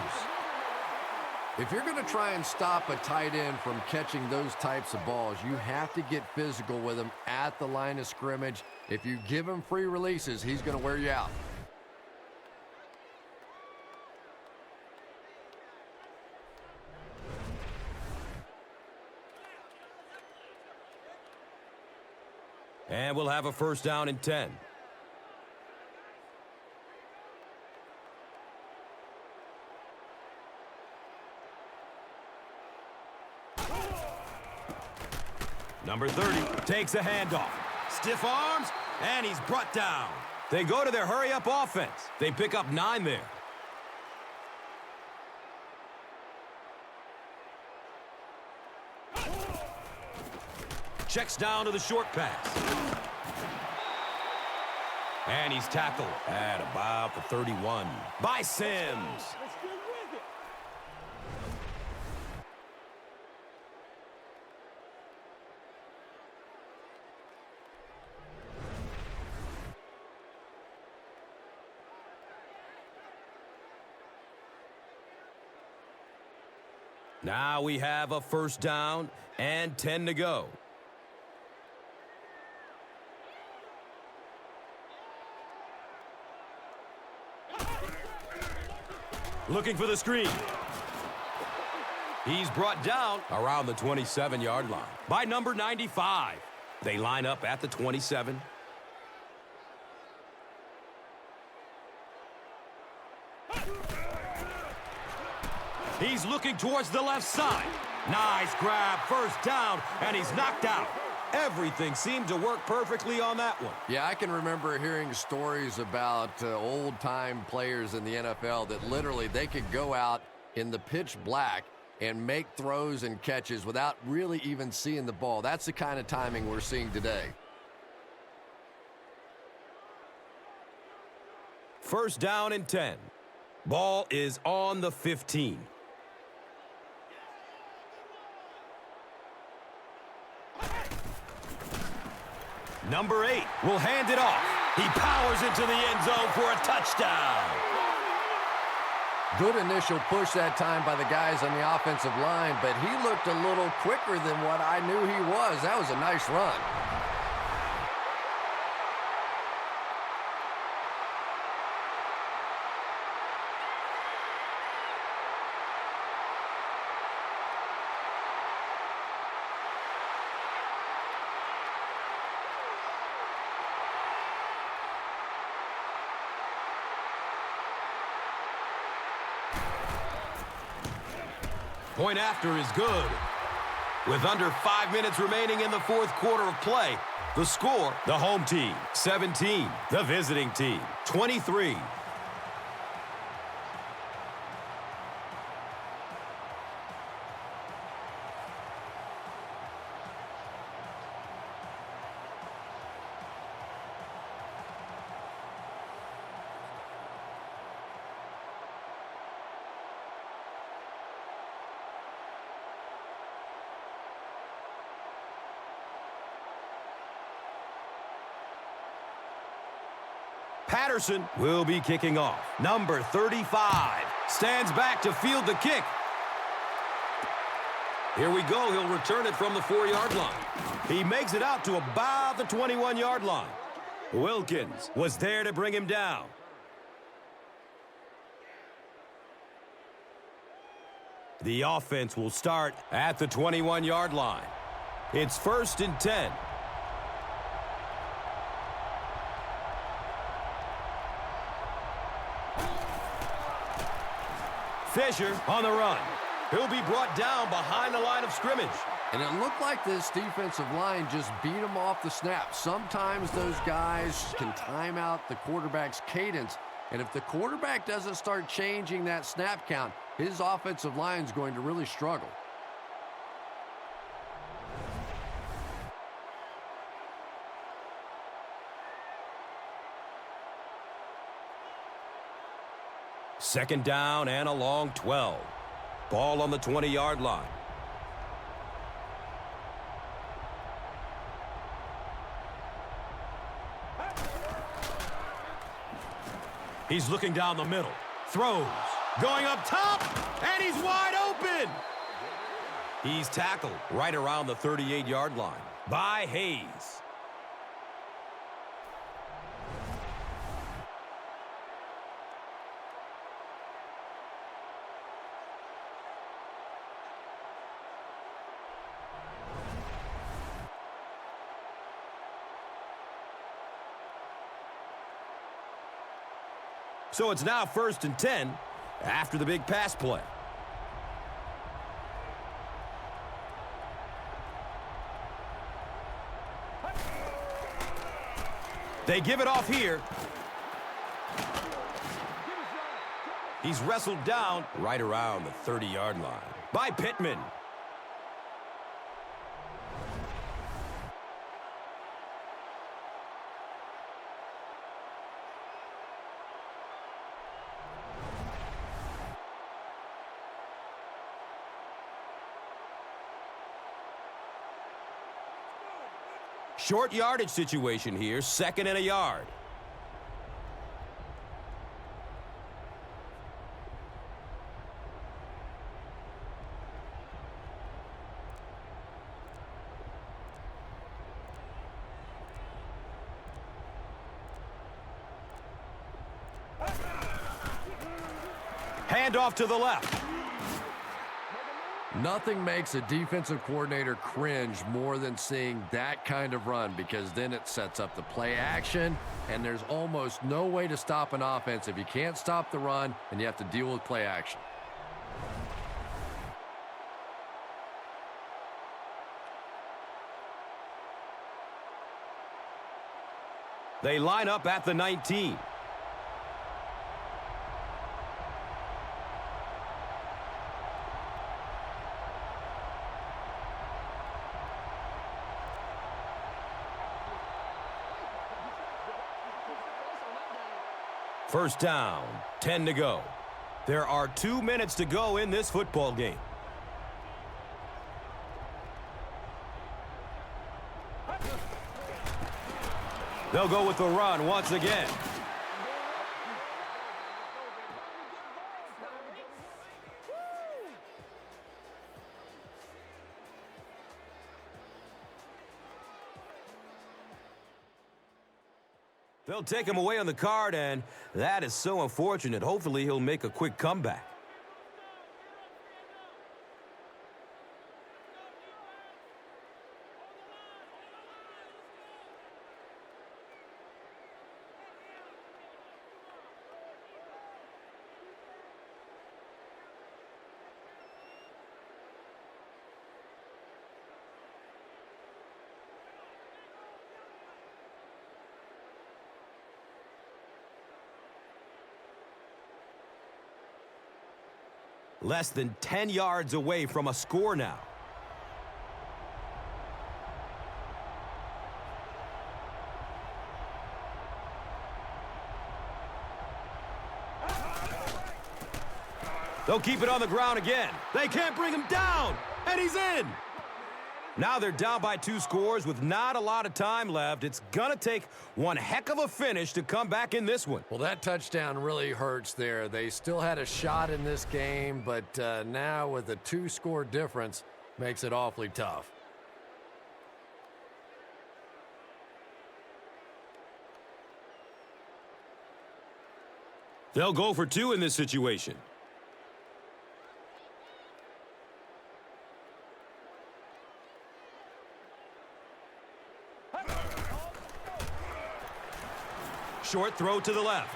If you're going to try and stop a tight end from catching those types of balls, you have to get physical with him at the line of scrimmage. If you give him free releases, he's going to wear you out. And we'll have a 1st down and 10. Number 30 takes a handoff. Stiff arms, and he's brought down. They go to their hurry-up offense. They pick up 9 there. Checks down to the short pass. And he's tackled at about the 31 by Sims. Now we have a 1st down and 10 to go. Looking for the screen. He's brought down around the 27-yard line by number 95. They line up at the 27. He's looking towards the left side. Nice grab, first down, and he's knocked out. Everything seemed to work perfectly on that one. Yeah, I can remember hearing stories about old-time players in the NFL that literally they could go out in the pitch black and make throws and catches without really even seeing the ball. That's the kind of timing we're seeing today. First down and 10. Ball is on the 15. Number 8 will hand it off. He powers into the end zone for a touchdown. Good initial push that time by the guys on the offensive line, but he looked a little quicker than what I knew he was. That was a nice run. Point after is good. With under 5 minutes remaining in the fourth quarter of play, the score, the home team, 17. The visiting team, 23. Patterson will be kicking off. Number 35 stands back to field the kick. Here we go. He'll return it from the 4-yard line. He makes it out to about the 21-yard line. Wilkins was there to bring him down. The offense will start at the 21-yard line. It's 1st and 10. Fisher on the run. He'll be brought down behind the line of scrimmage. And it looked like this defensive line just beat him off the snap. Sometimes those guys can time out the quarterback's cadence. And if the quarterback doesn't start changing that snap count, his offensive line is going to really struggle. Second down and a long 12. Ball on the 20-yard line. He's looking down the middle. Throws. Going up top. And he's wide open. He's tackled right around the 38-yard line by Hayes. So it's now 1st and 10 after the big pass play. They give it off here. He's wrestled down right around the 30-yard line by Pittman. Short yardage situation here, 2nd and a yard. Hand off to the left. Nothing makes a defensive coordinator cringe more than seeing that kind of run, because then it sets up the play action, and there's almost no way to stop an offense if you can't stop the run and you have to deal with play action. They line up at the 19. First down, 10 to go. There are 2 minutes to go in this football game. They'll go with the run once again. They'll take him away on the card, and that is so unfortunate. Hopefully, he'll make a quick comeback. Less than 10 yards away from a score now. They'll keep it on the ground again. They can't bring him down, and he's in. Now they're down by 2 scores with not a lot of time left. It's going to take one heck of a finish to come back in this one. Well, that touchdown really hurts there. They still had a shot in this game, but now with a 2-score difference, makes it awfully tough. They'll go for 2 in this situation. Short throw to the left.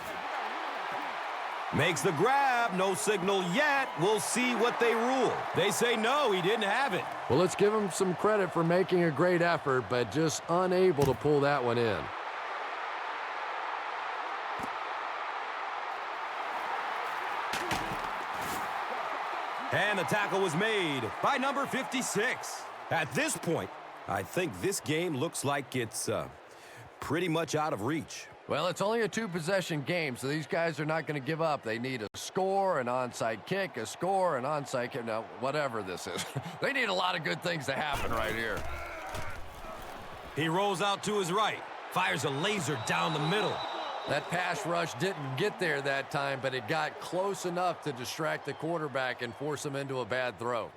Makes the grab. No signal yet. We'll see what they rule. They say no, he didn't have it. Well, let's give him some credit for making a great effort, but just unable to pull that one in. And the tackle was made by number 56. At this point, I think this game looks like it's pretty much out of reach. Well, it's only a 2-possession game, so these guys are not going to give up. They need a score, an onside kick, a score, an onside kick, no, whatever this is. They need a lot of good things to happen right here. He rolls out to his right, fires a laser down the middle. That pass rush didn't get there that time, but it got close enough to distract the quarterback and force him into a bad throw.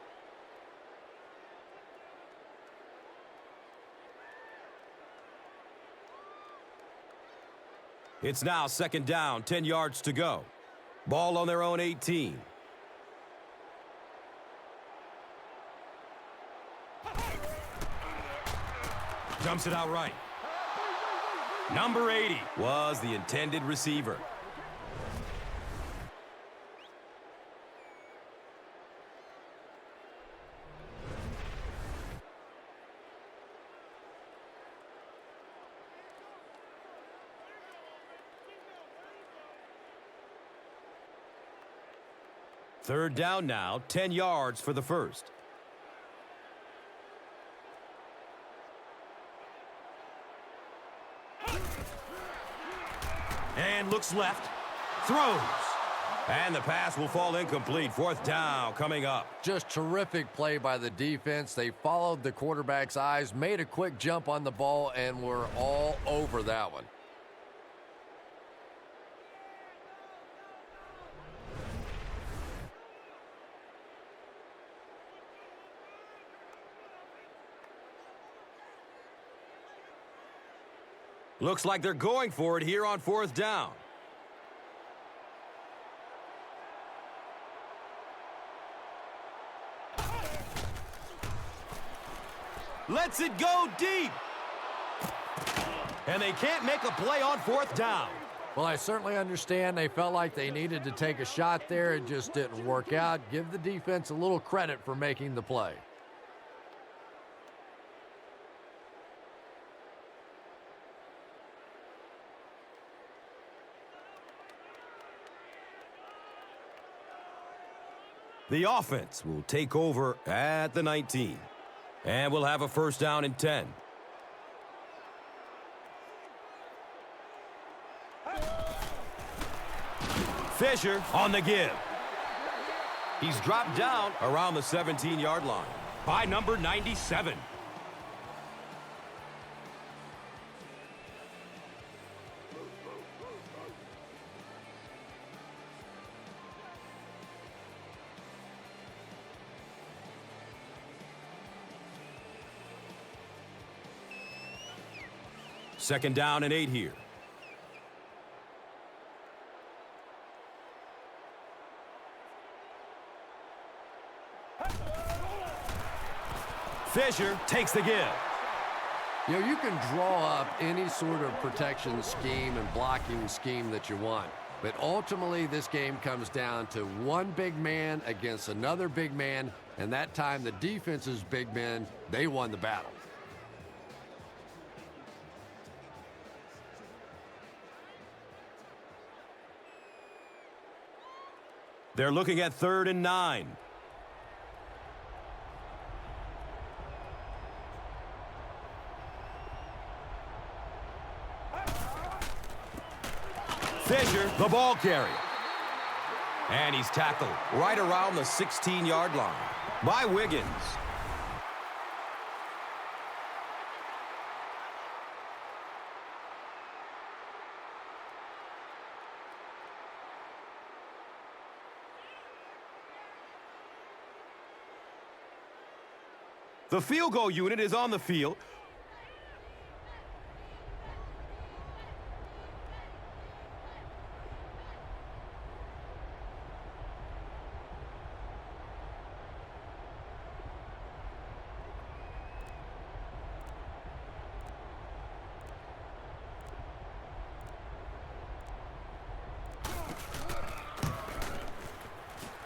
It's now second down, 10 yards to go. Ball on their own 18. Jumps it out right. Number 80 was the intended receiver. Third down now, 10 yards for the first. And looks left, throws. And the pass will fall incomplete. Fourth down coming up. Just terrific play by the defense. They followed the quarterback's eyes, made a quick jump on the ball, and were all over that one. Looks like they're going for it here on fourth down. Lets it go deep. And they can't make a play on fourth down. Well, I certainly understand they felt like they needed to take a shot there. It just didn't work out. Give the defense a little credit for making the play. The offense will take over at the 19. And we'll have a first down and 10. Fisher on the give. He's dropped down around the 17-yard line by number 97. Second down and 8 here. Fisher takes the give. You know, you can draw up any sort of protection scheme and blocking scheme that you want. But ultimately, this game comes down to one big man against another big man. And that time, the defense's big men, they won the battle. They're looking at 3rd and 9. Fisher, the ball carrier. And he's tackled right around the 16-yard line by Wiggins. The field goal unit is on the field.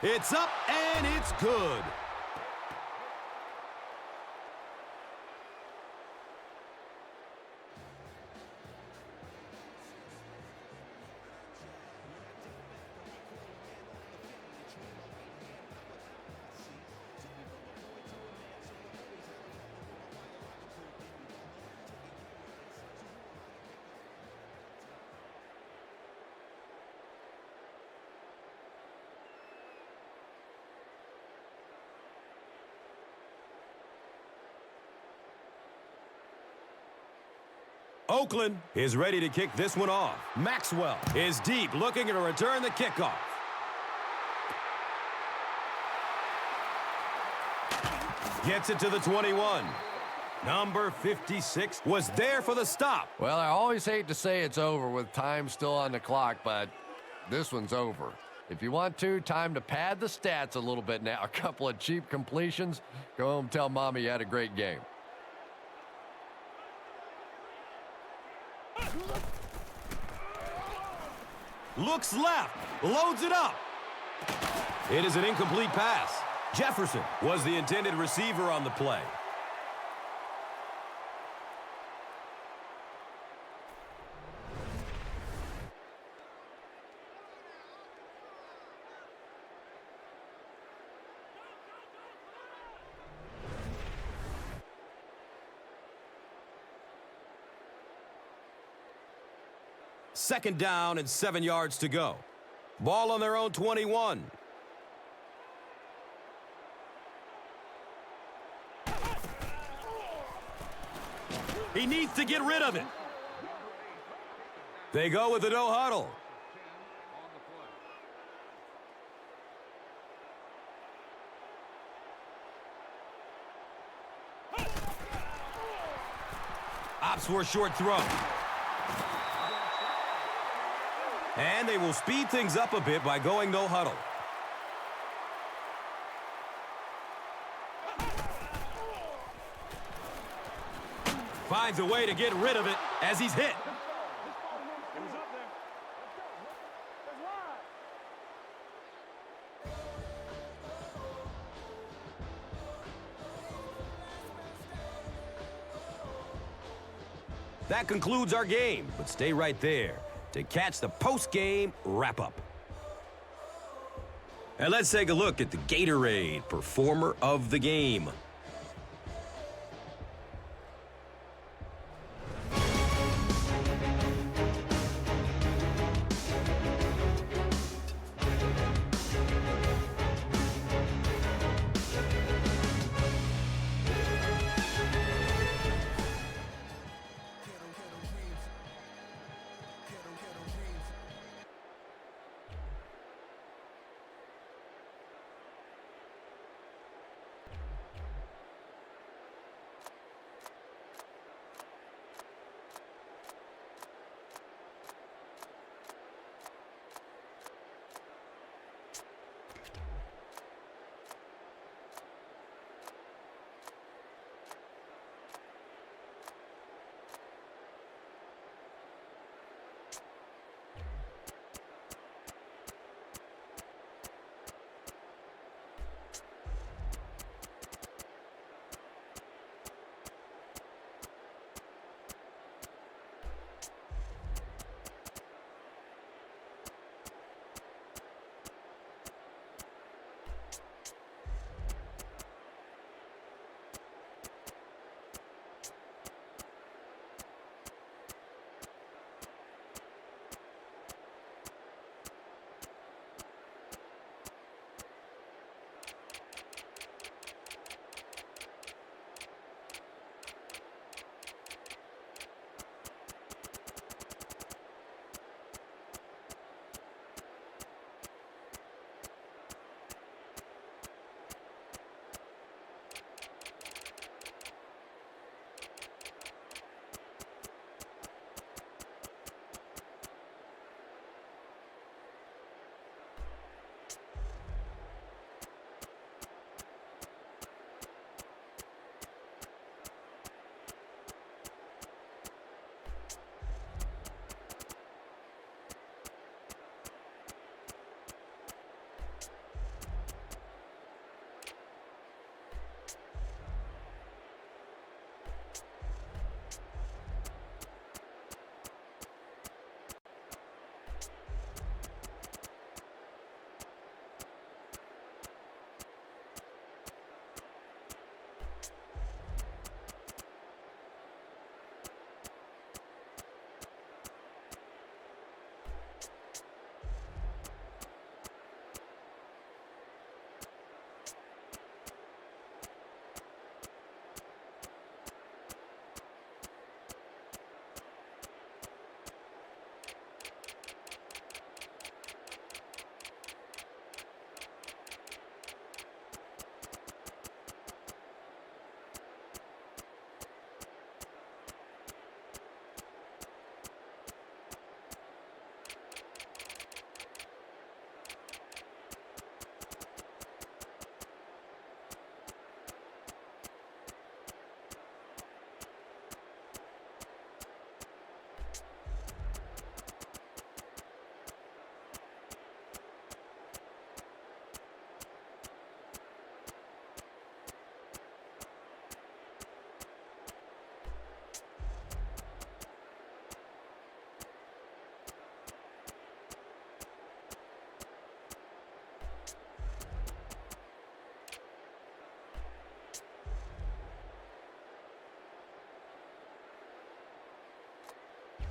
It's up and it's good. Oakland is ready to kick this one off. Maxwell is deep, looking to return the kickoff. Gets it to the 21. Number 56 was there for the stop. Well, I always hate to say it's over with time still on the clock, but this one's over. If you want to, time to pad the stats a little bit now. A couple of cheap completions. Go home and tell Mommy you had a great game. Looks left, loads it up. It is an incomplete pass. Jefferson was the intended receiver on the play. Second down and 7 yards to go. Ball on their own 21. He needs to get rid of it. They go with the no huddle. Opts for a short throw. And they will speed things up a bit by going no huddle. Finds a way to get rid of it as he's hit. That concludes our game, but stay right there to catch the post-game wrap-up. And let's take a look at the Gatorade Performer of the Game.